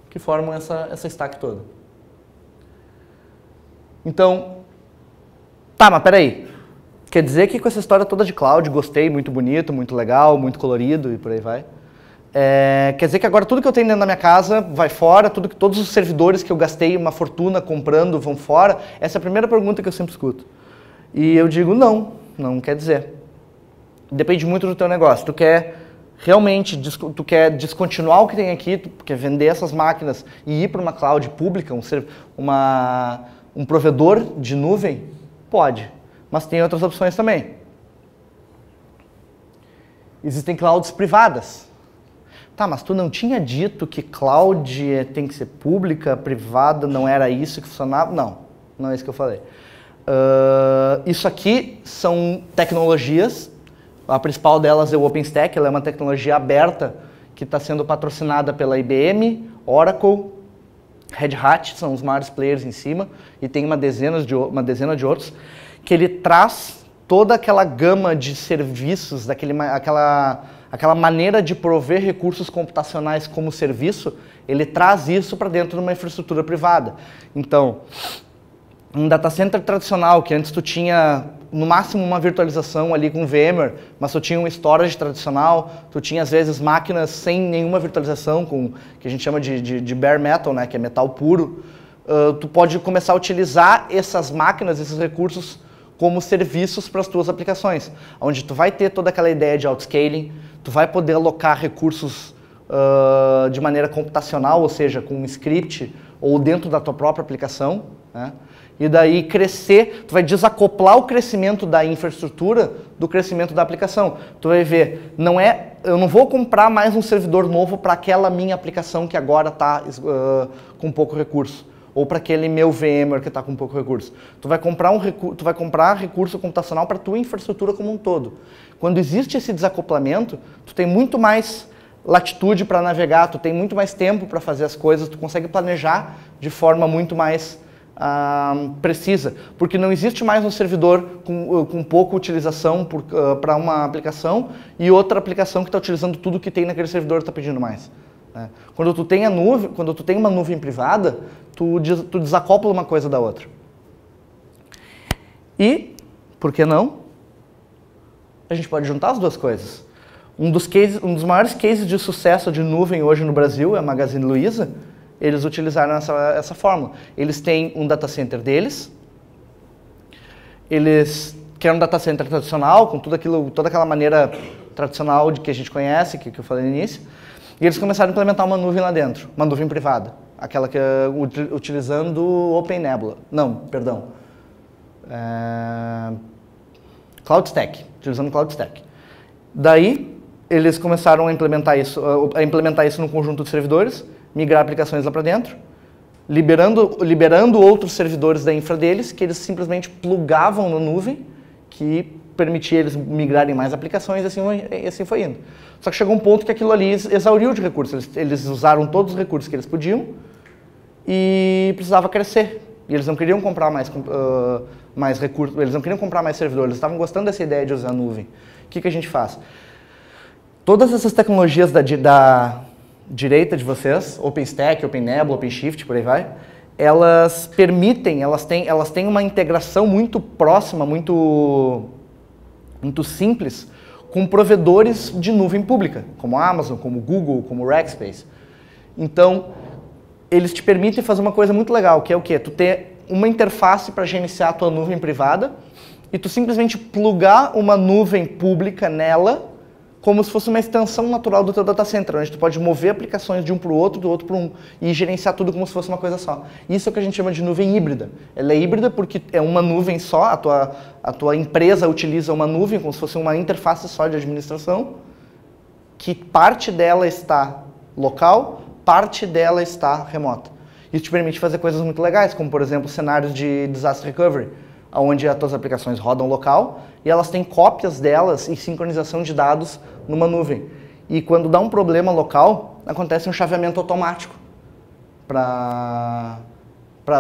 Speaker 2: que formam essa stack toda. Então, tá, mas peraí. Quer dizer que com essa história toda de cloud, gostei, muito bonito, muito legal, muito colorido e por aí vai. Quer dizer que agora tudo que eu tenho dentro da minha casa vai fora, todos os servidores que eu gastei uma fortuna comprando vão fora? Essa é a primeira pergunta que eu sempre escuto. E eu digo, não quer dizer. Depende muito do teu negócio. Tu quer realmente descontinuar o que tem aqui, tu quer vender essas máquinas e ir para uma cloud pública, um provedor de nuvem? Pode, mas tem outras opções também. Existem clouds privadas. Tá, mas tu não tinha dito que cloud tem que ser pública, privada, não era isso que funcionava? Não é isso que eu falei. Isso aqui são tecnologias, a principal delas é o OpenStack, ela é uma tecnologia aberta que está sendo patrocinada pela IBM, Oracle, Red Hat, são os maiores players em cima, e tem uma dezena de outros, que ele traz toda aquela gama de serviços, aquela maneira de prover recursos computacionais como serviço, ele traz isso para dentro de uma infraestrutura privada. Então, um data center tradicional, que antes tu tinha no máximo uma virtualização ali com VMware, mas tu tinha um storage tradicional, tu tinha às vezes máquinas sem nenhuma virtualização, que a gente chama de bare metal, né, que é metal puro, tu pode começar a utilizar essas máquinas, esses recursos, como serviços para as tuas aplicações, onde tu vai ter toda aquela ideia de autoscaling, tu vai poder alocar recursos de maneira computacional, ou seja, com um script ou dentro da tua própria aplicação, né? E daí crescer, tu vai desacoplar o crescimento da infraestrutura do crescimento da aplicação. Tu vai ver, eu não vou comprar mais um servidor novo para aquela minha aplicação que agora está com pouco recurso, ou para aquele meu VMware que está com pouco recurso. Tu vai comprar recurso computacional para a tua infraestrutura como um todo. Quando existe esse desacoplamento, tu tem muito mais latitude para navegar, tu tem muito mais tempo para fazer as coisas, tu consegue planejar de forma muito mais precisa, porque não existe mais um servidor com pouca utilização para uma aplicação e outra aplicação que está utilizando tudo que tem naquele servidor e está pedindo mais. Né? Quando tu tem uma nuvem privada, tu desacopla uma coisa da outra. E, por que não? A gente pode juntar as duas coisas. Um dos maiores cases de sucesso de nuvem hoje no Brasil é a Magazine Luiza. Eles utilizaram essa fórmula. Eles têm um data center deles, eles querem um data center tradicional, com toda aquela maneira tradicional de que a gente conhece, que eu falei no início, e eles começaram a implementar uma nuvem lá dentro, uma nuvem privada, aquela que utilizando OpenNebula. Não, perdão. CloudStack, utilizando CloudStack. Daí, eles começaram a implementar isso num conjunto de servidores, migrar aplicações lá para dentro, liberando outros servidores da infra deles, que eles simplesmente plugavam na nuvem, que permitia eles migrarem mais aplicações, e assim foi indo. Só que chegou um ponto que aquilo ali exauriu de recursos. Eles usaram todos os recursos que eles podiam e precisava crescer. E eles não queriam comprar mais recursos, eles não queriam comprar mais servidores, eles estavam gostando dessa ideia de usar a nuvem. O que a gente faz? Todas essas tecnologias da direita de vocês, OpenStack, OpenNebula, OpenShift, por aí vai, elas têm uma integração muito próxima, muito simples, com provedores de nuvem pública, como a Amazon, como o Google, como o Rackspace. Então, eles te permitem fazer uma coisa muito legal, que é o quê? Tu ter uma interface para gerenciar a tua nuvem privada e tu simplesmente plugar uma nuvem pública nela como se fosse uma extensão natural do teu data center, onde tu pode mover aplicações de um para o outro, do outro para um, e gerenciar tudo como se fosse uma coisa só. Isso é o que a gente chama de nuvem híbrida. Ela é híbrida porque é uma nuvem só, a tua empresa utiliza uma nuvem como se fosse uma interface só de administração, que parte dela está local, parte dela está remota. Isso te permite fazer coisas muito legais, como por exemplo cenários de disaster recovery, onde as tuas aplicações rodam local e elas têm cópias delas e sincronização de dados numa nuvem. E quando dá um problema local, acontece um chaveamento automático para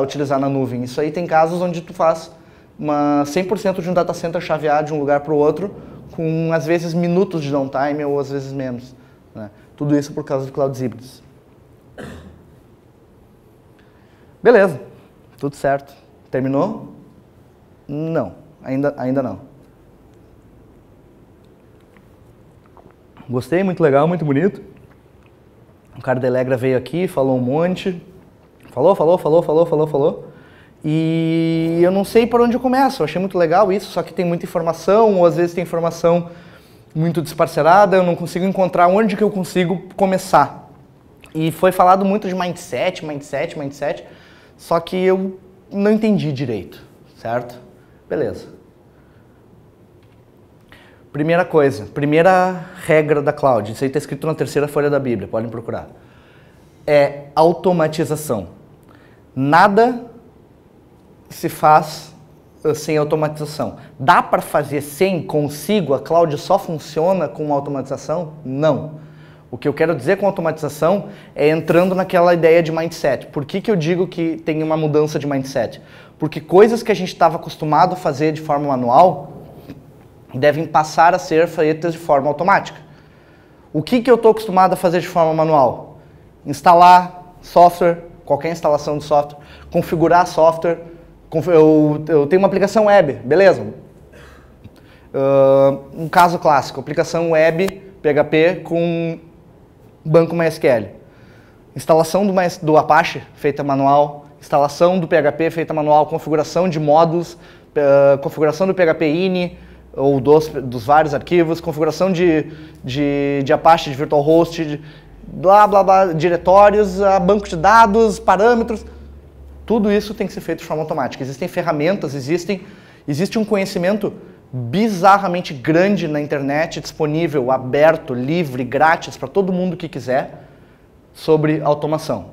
Speaker 2: utilizar na nuvem. Isso aí tem casos onde tu faz 100% de um data center chavear de um lugar para o outro, com às vezes minutos de downtime ou às vezes menos. Né? Tudo isso por causa de clouds híbridos. Beleza, tudo certo. Terminou? Não, ainda não. Gostei, muito legal, muito bonito. O cara da Elegra veio aqui, falou um monte. Falou. E eu não sei por onde eu começo. Eu achei muito legal isso, só que tem muita informação, ou às vezes tem informação muito desparcerada, eu não consigo encontrar onde que eu consigo começar. E foi falado muito de mindset, só que eu não entendi direito, certo? Beleza. Primeira coisa, primeira regra da cloud, isso aí está escrito na terceira folha da Bíblia, podem procurar. É automatização. Nada se faz sem automatização. Dá para fazer sem, consigo, a cloud só funciona com automatização? Não. O que eu quero dizer com automatização é entrando naquela ideia de mindset. Por que eu digo que tem uma mudança de mindset? Porque coisas que a gente estava acostumado a fazer de forma manual devem passar a ser feitas de forma automática. O que eu estou acostumado a fazer de forma manual? Instalar software, qualquer instalação de software, configurar software. Eu tenho uma aplicação web, beleza? Um caso clássico, aplicação web PHP com banco MySQL. Instalação do Apache, feita manual. instalação do PHP feita manual, configuração de módulos, configuração do PHP ini ou dos vários arquivos, configuração de Apache, de VirtualHost, blá blá blá, diretórios, banco de dados, parâmetros. Tudo isso tem que ser feito de forma automática. Existem ferramentas, existe um conhecimento bizarramente grande na internet, disponível, aberto, livre, grátis, para todo mundo que quiser, sobre automação.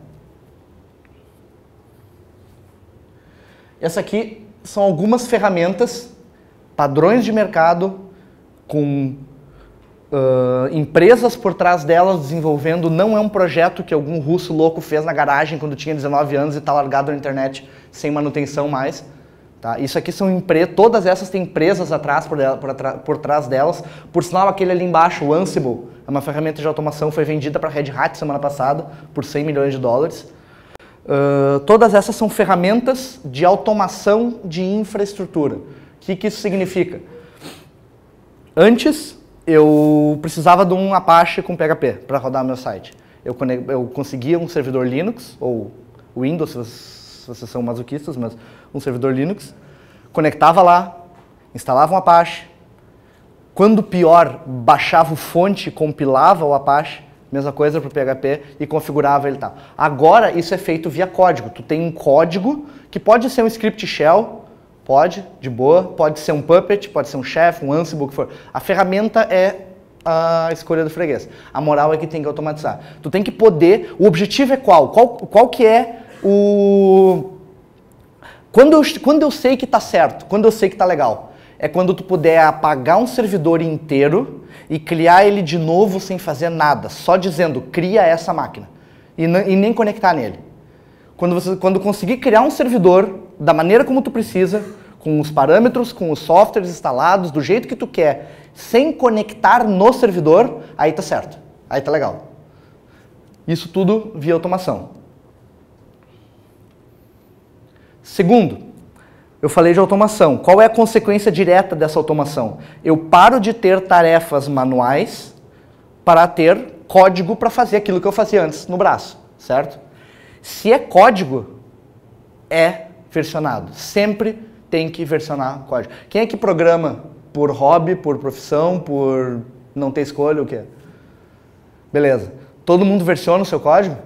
Speaker 2: Essa aqui são algumas ferramentas, padrões de mercado, com empresas por trás delas desenvolvendo. Não é um projeto que algum russo louco fez na garagem quando tinha 19 anos e está largado na internet sem manutenção mais. Tá? Isso aqui são empresas, todas essas têm empresas atrás por trás delas. Por sinal, aquele ali embaixo, o Ansible, é uma ferramenta de automação, foi vendida para a Red Hat semana passada por $100 milhões. Todas essas são ferramentas de automação de infraestrutura. O que isso significa? Antes, eu precisava de um Apache com PHP para rodar meu site. Eu conseguia um servidor Linux, ou Windows, se vocês são masoquistas, mas um servidor Linux, conectava lá, instalava um Apache. Quando pior, baixava o fonte, compilava o Apache, mesma coisa para o PHP, e configurava ele e tal. Agora, isso é feito via código. Tu tem um código que pode ser um script shell, pode, de boa, pode ser um Puppet, pode ser um Chef, um Ansible, o que for. A ferramenta é a escolha do freguês. A moral é que tem que automatizar. Tu tem que poder... O objetivo é qual? Qual que é o... Quando eu sei que está certo, quando eu sei que está legal, é quando tu puder apagar um servidor inteiro e criar ele de novo sem fazer nada, só dizendo, cria essa máquina, e nem conectar nele. Quando conseguir criar um servidor da maneira como tu precisa, com os parâmetros, com os softwares instalados, do jeito que tu quer, sem conectar no servidor, aí tá certo, aí tá legal. Isso tudo via automação. Segundo, eu falei de automação. Qual é a consequência direta dessa automação? Eu paro de ter tarefas manuais para ter código para fazer aquilo que eu fazia antes no braço, certo? Se é código, é versionado. Sempre tem que versionar código. Quem é que programa por hobby, por profissão, por não ter escolha, o quê? Beleza. Todo mundo versiona o seu código?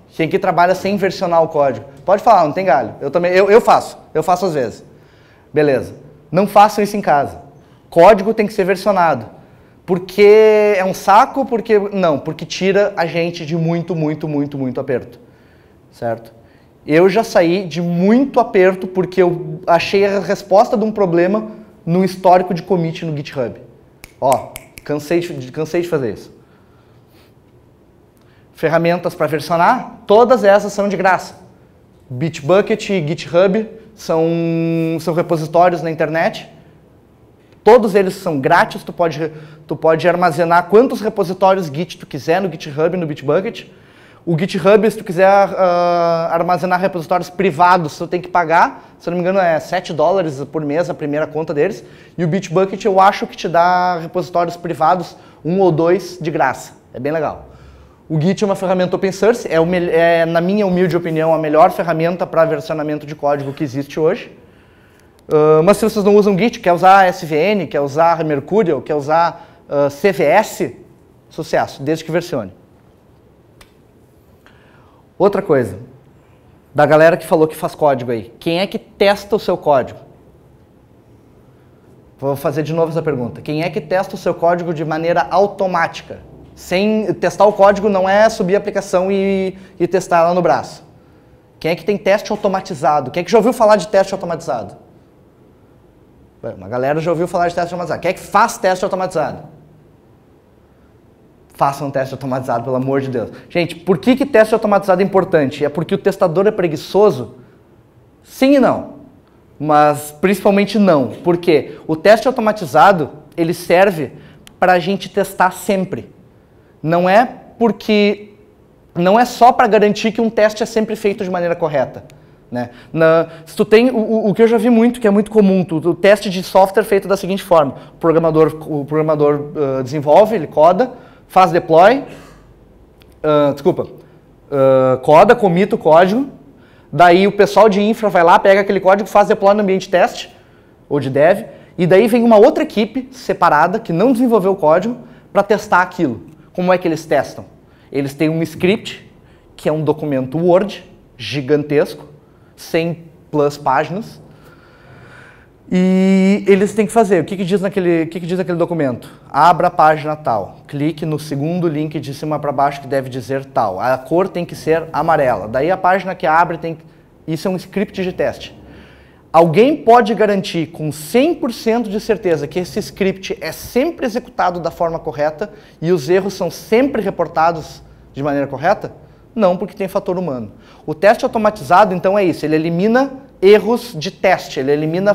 Speaker 2: Quem aqui trabalha sem versionar o código? Pode falar, não tem galho. Eu também, eu faço às vezes. Beleza. Não façam isso em casa. Código tem que ser versionado. Porque é um saco? Porque tira a gente de muito aperto. Certo? Eu já saí de muito aperto porque eu achei a resposta de um problema no histórico de commit no GitHub. Ó, cansei de fazer isso. Ferramentas para versionar, todas essas são de graça. Bitbucket e GitHub são repositórios na internet. Todos eles são grátis, tu pode armazenar quantos repositórios Git tu quiser no GitHub e no Bitbucket. O GitHub, se tu quiser armazenar repositórios privados, tu tem que pagar, se eu não me engano é $7 por mês a primeira conta deles. E o Bitbucket eu acho que te dá repositórios privados, 1 ou 2 de graça. É bem legal. O Git é uma ferramenta open source, na minha humilde opinião, a melhor ferramenta para versionamento de código que existe hoje. Mas se vocês não usam Git, quer usar SVN, quer usar Mercurial, quer usar CVS, sucesso, desde que versione. Outra coisa, da galera que falou que faz código aí, quem é que testa o seu código? Vou fazer de novo essa pergunta. Quem é que testa o seu código de maneira automática? Sem testar o código não é subir a aplicação e testar ela no braço. Quem é que tem teste automatizado? Quem é que já ouviu falar de teste automatizado? Uma galera já ouviu falar de teste automatizado. Quem é que faz teste automatizado? Faça um teste automatizado, pelo amor de Deus. Gente, por que teste automatizado é importante? É porque o testador é preguiçoso? Sim e não. Mas principalmente não. Por quê? O teste automatizado, ele serve para a gente testar sempre. Não é só para garantir que um teste é sempre feito de maneira correta. Né? Se tu tem, o que eu já vi muito, que é muito comum, o teste de software feito da seguinte forma. O programador desenvolve, ele coda, faz deploy, coda, comita o código, Daí o pessoal de infra vai lá, pega aquele código, faz deploy no ambiente teste, ou de dev, e daí vem uma outra equipe separada, que não desenvolveu o código, para testar aquilo. Como é que eles testam? Eles têm um script, que é um documento Word, gigantesco, 100 plus páginas, e eles têm que fazer, o que diz naquele documento? Abra a página tal, clique no segundo link de cima para baixo que deve dizer tal, a cor tem que ser amarela, daí a página que abre tem que... Isso é um script de teste. Alguém pode garantir com 100% de certeza que esse script é sempre executado da forma correta e os erros são sempre reportados de maneira correta? Não, porque tem fator humano. O teste automatizado, então, é isso. Ele elimina erros de teste, ele elimina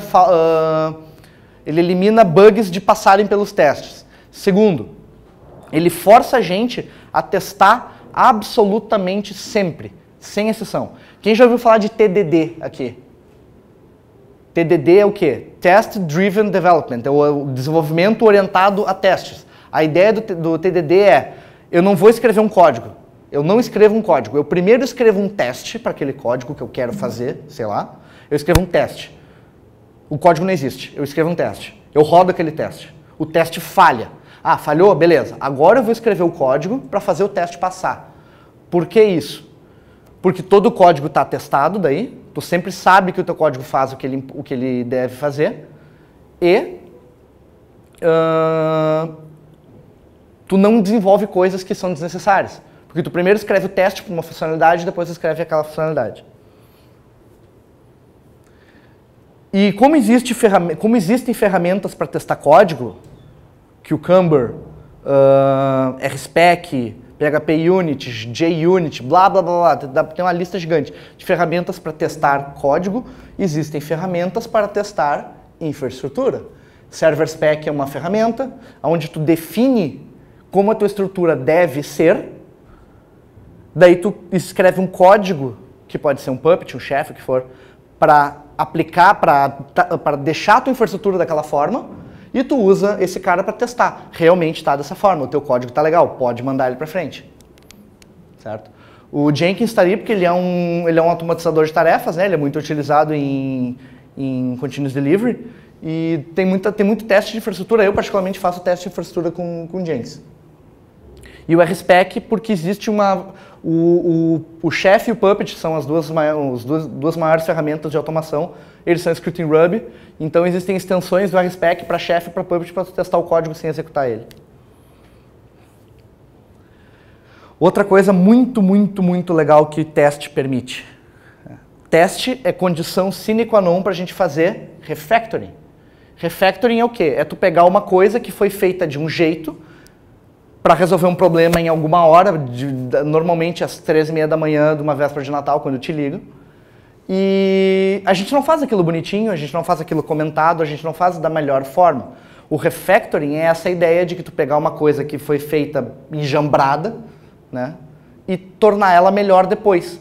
Speaker 2: bugs de passarem pelos testes. Segundo, ele força a gente a testar absolutamente sempre, sem exceção. Quem já ouviu falar de TDD aqui? TDD é o quê? Test Driven Development, é o desenvolvimento orientado a testes. A ideia do TDD é, eu não vou escrever um código, eu não escrevo um código, eu primeiro escrevo um teste para aquele código que eu quero fazer, sei lá, eu escrevo um teste. O código não existe, eu escrevo um teste, eu rodo aquele teste, o teste falha. Ah, falhou? Beleza, agora eu vou escrever o código para fazer o teste passar. Por que isso? Porque todo o código está testado daí, tu sempre sabe que o teu código faz o que ele deve fazer, e tu não desenvolve coisas que são desnecessárias. Porque tu primeiro escreve o teste para uma funcionalidade e depois escreve aquela funcionalidade. E como existem ferramentas para testar código, Cucumber, RSpec, PHP Unit, JUnit, blá, blá, blá, blá, tem uma lista gigante de ferramentas para testar código, existem ferramentas para testar infraestrutura. ServerSpec é uma ferramenta onde tu define como a tua estrutura deve ser, daí tu escreve um código, que pode ser um Puppet, um Chef, o que for, para aplicar, para deixar a tua infraestrutura daquela forma, e tu usa esse cara para testar. Realmente está dessa forma, o teu código está legal, pode mandar ele para frente. Certo? O Jenkins está ali porque ele é um automatizador de tarefas, né? Ele é muito utilizado em Continuous Delivery, e tem muito teste de infraestrutura. Eu particularmente faço teste de infraestrutura com Jenkins. E o RSpec porque existe o Chef e o Puppet são as duas maiores ferramentas de automação. Eles são escritos em Ruby, então existem extensões do RSpec para Chef e para Puppet para testar o código sem executar ele. Outra coisa muito, muito, muito legal que teste permite. Teste é condição sine qua non para a gente fazer refactoring. Refactoring é o quê? É tu pegar uma coisa que foi feita de um jeito para resolver um problema em alguma hora, normalmente às 13h30 da manhã de uma véspera de Natal, quando eu te ligo. E a gente não faz aquilo bonitinho, a gente não faz aquilo comentado, a gente não faz da melhor forma. O refactoring é essa ideia de que tu pegar uma coisa que foi feita enjambrada, né, e tornar ela melhor depois.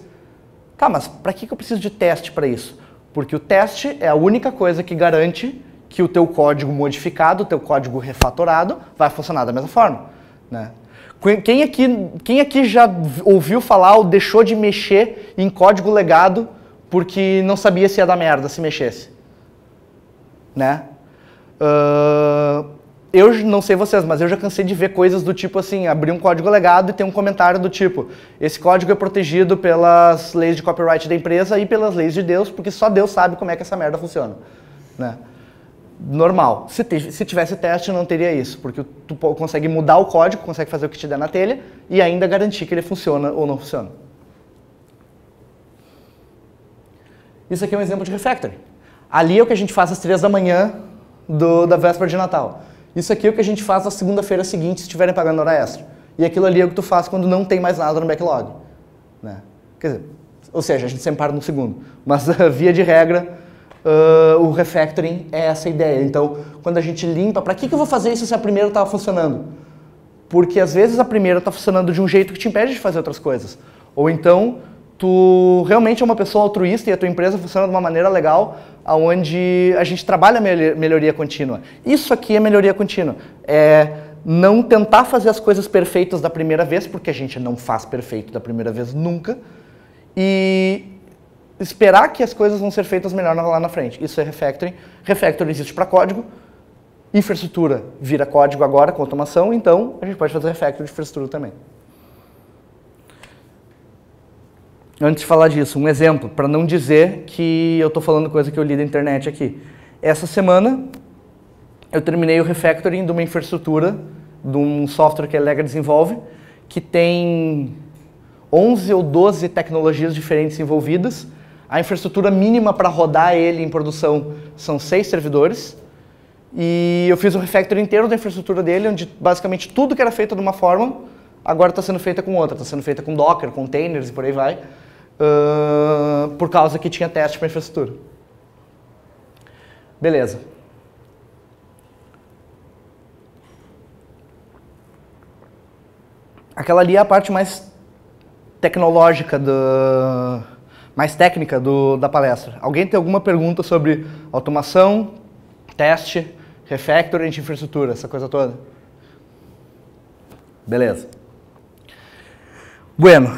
Speaker 2: Tá, mas para que eu preciso de teste para isso? Porque o teste é a única coisa que garante que o teu código modificado, o teu código refatorado, vai funcionar da mesma forma. Né? Quem aqui já ouviu falar ou deixou de mexer em código legado porque não sabia se ia dar merda se mexesse? Né? Eu não sei vocês, mas eu já cansei de ver coisas do tipo assim, abrir um código legado e ter um comentário do tipo, esse código é protegido pelas leis de copyright da empresa e pelas leis de Deus, porque só Deus sabe como é que essa merda funciona. Né? Normal. Se tivesse teste, não teria isso, porque tu consegue mudar o código, consegue fazer o que te der na telha e ainda garantir que ele funciona ou não funciona. Isso aqui é um exemplo de refactoring. Ali é o que a gente faz às 3 da manhã da véspera de Natal. Isso aqui é o que a gente faz na segunda-feira seguinte, se estiverem pagando hora extra. E aquilo ali é o que tu faz quando não tem mais nada no backlog. Né? Quer dizer, ou seja, a gente sempre para no segundo. Mas, via de regra, o refactoring é essa ideia. Então, quando a gente limpa, para que eu vou fazer isso se a primeira estava funcionando? Porque, às vezes, a primeira está funcionando de um jeito que te impede de fazer outras coisas. Ou então, tu realmente é uma pessoa altruísta e a tua empresa funciona de uma maneira legal, onde a gente trabalha melhoria contínua. Isso aqui é melhoria contínua. É não tentar fazer as coisas perfeitas da primeira vez, porque a gente não faz perfeito da primeira vez nunca, e esperar que as coisas vão ser feitas melhor lá na frente. Isso é refactoring. Refactoring existe para código. Infraestrutura vira código agora com automação, então a gente pode fazer refactoring de infraestrutura também. Antes de falar disso, um exemplo, para não dizer que eu estou falando coisa que eu li da internet aqui. Essa semana eu terminei o refactoring de uma infraestrutura, de um software que a Elega desenvolve, que tem 11 ou 12 tecnologias diferentes envolvidas. A infraestrutura mínima para rodar ele em produção são 6 servidores. E eu fiz o refactoring inteiro da infraestrutura dele, onde basicamente tudo que era feito de uma forma, agora está sendo feita com outra. Está sendo feita com Docker, containers e por aí vai, por causa que tinha teste para infraestrutura. Beleza. Aquela ali é a parte mais tecnológica, mais técnica da palestra. Alguém tem alguma pergunta sobre automação, teste, refactoring de infraestrutura, essa coisa toda? Beleza. Bueno,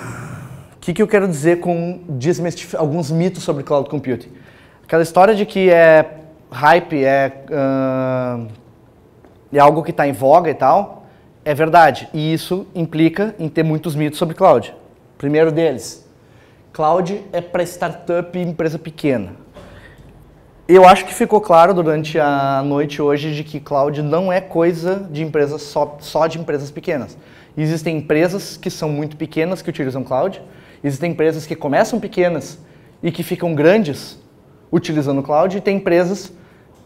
Speaker 2: o que eu quero dizer com alguns mitos sobre cloud computing? Aquela história de que é hype, é algo que está em voga e tal, é verdade. E isso implica em ter muitos mitos sobre cloud. Primeiro deles, cloud é para startup e empresa pequena. Eu acho que ficou claro durante a noite hoje de que cloud não é coisa de empresas só de empresas pequenas. Existem empresas que são muito pequenas que utilizam cloud, existem empresas que começam pequenas e que ficam grandes utilizando cloud, e tem empresas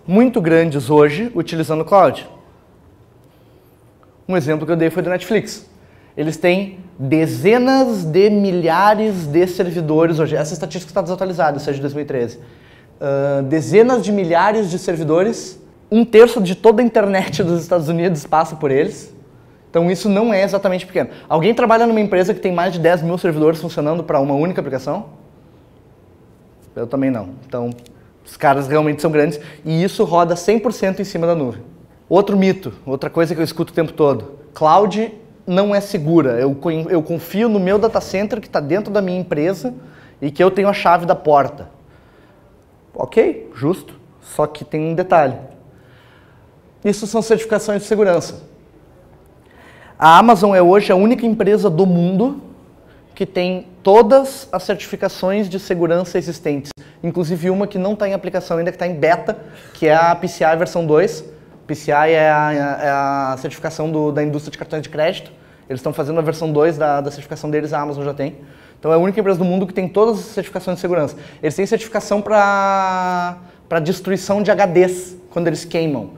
Speaker 2: muito grandes hoje utilizando cloud. Um exemplo que eu dei foi do Netflix. Eles têm dezenas de milhares de servidores hoje. Essa estatística está desatualizada, isso é de 2013. Dezenas de milhares de servidores, 1/3 de toda a internet dos Estados Unidos passa por eles. Então isso não é exatamente pequeno. Alguém trabalha numa empresa que tem mais de 10 mil servidores funcionando para uma única aplicação? Eu também não. Então os caras realmente são grandes e isso roda 100% em cima da nuvem. Outro mito, outra coisa que eu escuto o tempo todo. Cloud não é segura. Eu confio no meu data center que está dentro da minha empresa e que eu tenho a chave da porta. Ok, justo. Só que tem um detalhe. Isso são certificações de segurança. A Amazon é hoje a única empresa do mundo que tem todas as certificações de segurança existentes. Inclusive uma que não está em aplicação ainda, que está em beta, que é a PCI versão 2. PCI é a certificação da indústria de cartões de crédito. Eles estão fazendo a versão 2 da certificação deles, a Amazon já tem. Então é a única empresa do mundo que tem todas as certificações de segurança. Eles têm certificação para destruição de HDs, quando eles queimam.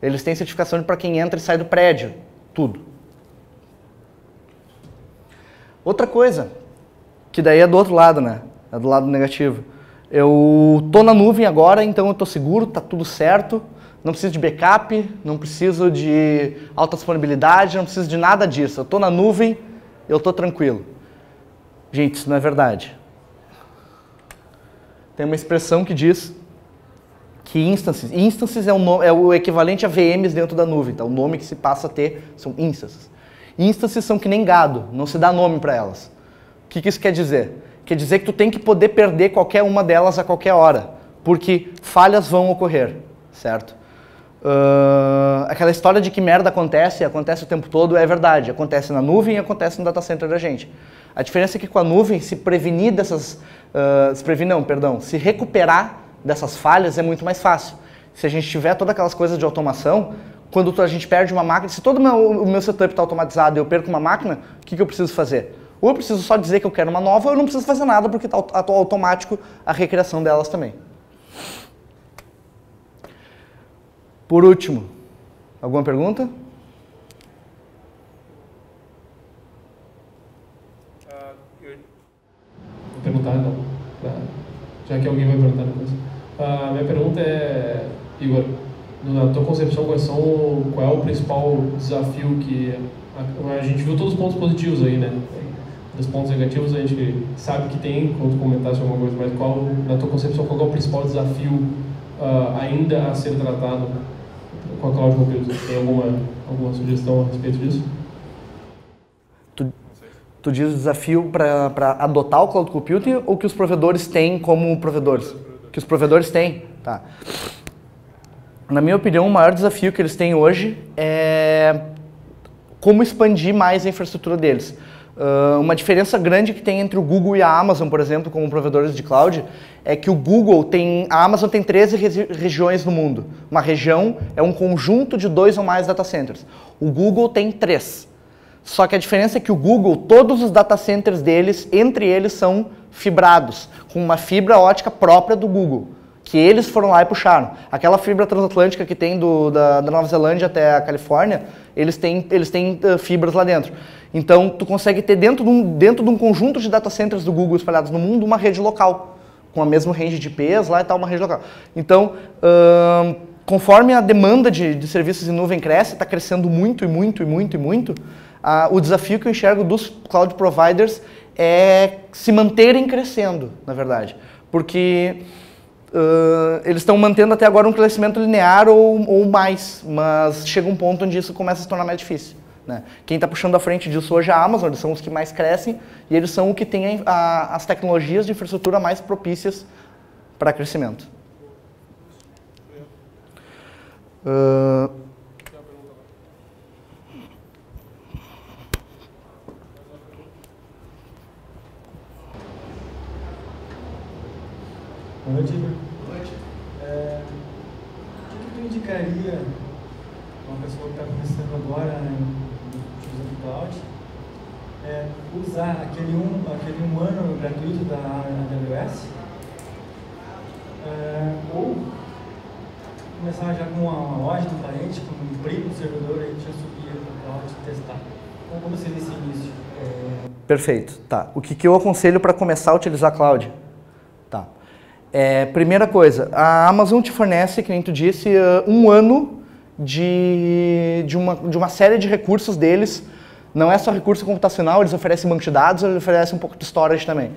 Speaker 2: Eles têm certificação para quem entra e sai do prédio. Tudo. Outra coisa, que daí é do outro lado, né? É do lado negativo. Eu tô na nuvem agora, então eu tô seguro, tá tudo certo. Não preciso de backup, não preciso de alta disponibilidade, não preciso de nada disso. Eu tô na nuvem, eu tô tranquilo. Gente, isso não é verdade. Tem uma expressão que diz que instances é o equivalente a VMs dentro da nuvem. Então, o nome que se passa a ter são instances. Instances são que nem gado, não se dá nome para elas. O que isso quer dizer? Quer dizer que tu tem que poder perder qualquer uma delas a qualquer hora, porque falhas vão ocorrer, certo? Aquela história de que merda acontece o tempo todo é verdade. Acontece na nuvem e acontece no data center da gente. A diferença é que com a nuvem, se recuperar dessas falhas é muito mais fácil. Se a gente tiver todas aquelas coisas de automação, quando a gente perde uma máquina, se todo o meu setup está automatizado e eu perco uma máquina, o que eu preciso fazer? Ou eu preciso só dizer que eu quero uma nova, ou eu não preciso fazer nada porque está automático a recriação delas também. Por último, alguma pergunta?
Speaker 1: Vou perguntar então, já que alguém vai perguntar depois. A minha pergunta é, Igor, na tua concepção, qual é o principal desafio que a gente viu todos os pontos positivos aí, né? Dos pontos negativos a gente sabe que tem, quando tu comentasse alguma coisa, mas na tua concepção, qual é o principal desafio ainda a ser tratado com a Cloud Computing? Tem alguma sugestão a respeito disso?
Speaker 2: Tu Tu diz o desafio para adotar o Cloud Computing ou que os provedores têm como provedores? Que os provedores têm, tá. Na minha opinião, o maior desafio que eles têm hoje é como expandir mais a infraestrutura deles. Uma diferença grande que tem entre o Google e a Amazon, por exemplo, como provedores de cloud, é que a Amazon tem 13 regiões no mundo. Uma região é um conjunto de 2 ou mais data centers. O Google tem 3. Só que a diferença é que o Google, todos os data centers deles, entre eles, são fibrados, com uma fibra ótica própria do Google, que eles foram lá e puxaram. Aquela fibra transatlântica que tem da Nova Zelândia até a Califórnia, eles têm fibras lá dentro. Então, tu consegue ter dentro de um conjunto de data centers do Google espalhados no mundo, uma rede local, com a mesma range de IPs lá e tal, uma rede local. Então, conforme a demanda de serviços em nuvem cresce, está crescendo muito, o desafio que eu enxergo dos cloud providers é se manterem crescendo, na verdade. Porque eles estão mantendo até agora um crescimento linear ou mais, mas chega um ponto onde isso começa a se tornar mais difícil, né? Quem está puxando à frente disso hoje é a Amazon, eles são os que mais crescem e eles são o que tem as tecnologias de infraestrutura mais propícias para crescimento.
Speaker 3: Boa noite, Igor. Boa noite. O que tu indicaria uma pessoa que está começando agora, né, utilizando o cloud, usar aquele um ano gratuito da AWS, ou começar já com uma loja do cliente, com um primo servidor aí, já subir para o cloud e testar? Como seria esse início?
Speaker 2: Perfeito. Tá. O que eu aconselho para começar a utilizar cloud? Tá. Primeira coisa, a Amazon te fornece, que nem tu disse, um ano de uma série de recursos deles. Não é só recurso computacional, eles oferecem banco de dados, eles oferecem um pouco de storage também.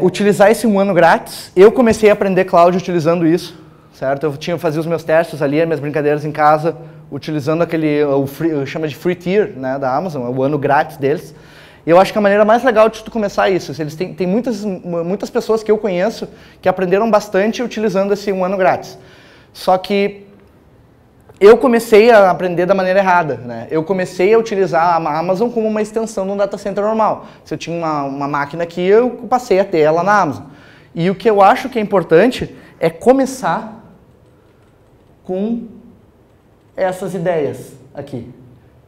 Speaker 2: Utilizar esse um ano grátis, eu comecei a aprender cloud utilizando isso, certo? Eu fazia os meus testes ali, as minhas brincadeiras em casa, utilizando chama de free tier, né, da Amazon, o ano grátis deles. E eu acho que a maneira mais legal de tu começar isso, eles tem muitas pessoas que eu conheço que aprenderam bastante utilizando esse um ano grátis. Só que eu comecei a aprender da maneira errada, né? Eu comecei a utilizar a Amazon como uma extensão de um data center normal. Se eu tinha uma máquina aqui, eu passei a ter ela na Amazon. E o que eu acho que é importante é começar com essas ideias aqui,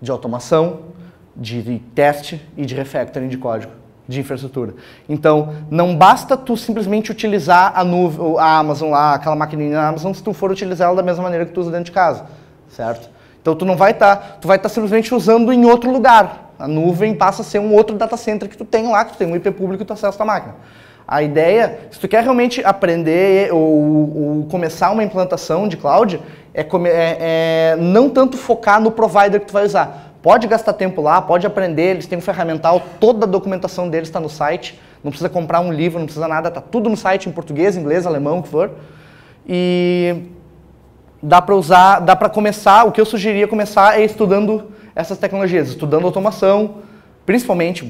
Speaker 2: de automação, de teste e de refactoring de código, de infraestrutura. Então, não basta tu simplesmente utilizar a Amazon lá, aquela maquininha da Amazon, se tu for utilizar ela da mesma maneira que tu usa dentro de casa, certo? Então, tu vai estar simplesmente usando em outro lugar. A nuvem passa a ser um outro data center que tu tem lá, que tu tem um IP público e tu acessa a máquina. A ideia, se tu quer realmente aprender ou começar uma implantação de cloud, é não tanto focar no provider que tu vai usar. Pode gastar tempo lá, pode aprender, eles têm um ferramental, toda a documentação deles está no site, não precisa comprar um livro, não precisa nada, está tudo no site em português, inglês, alemão, o que for. E dá para começar, o que eu sugeriria começar é estudando essas tecnologias, estudando automação, principalmente,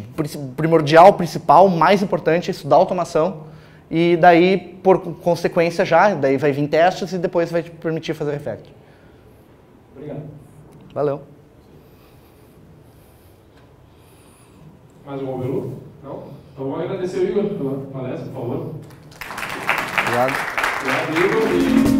Speaker 2: primordial, principal, mais importante é estudar automação, e daí, por consequência daí vai vir testes e depois vai te permitir fazer refactor.
Speaker 3: Obrigado.
Speaker 2: Valeu.
Speaker 1: Mais alguma pergunta? Não? Então vamos agradecer o Igor pela palestra, por favor.
Speaker 2: Obrigado.
Speaker 1: Obrigado, Igor.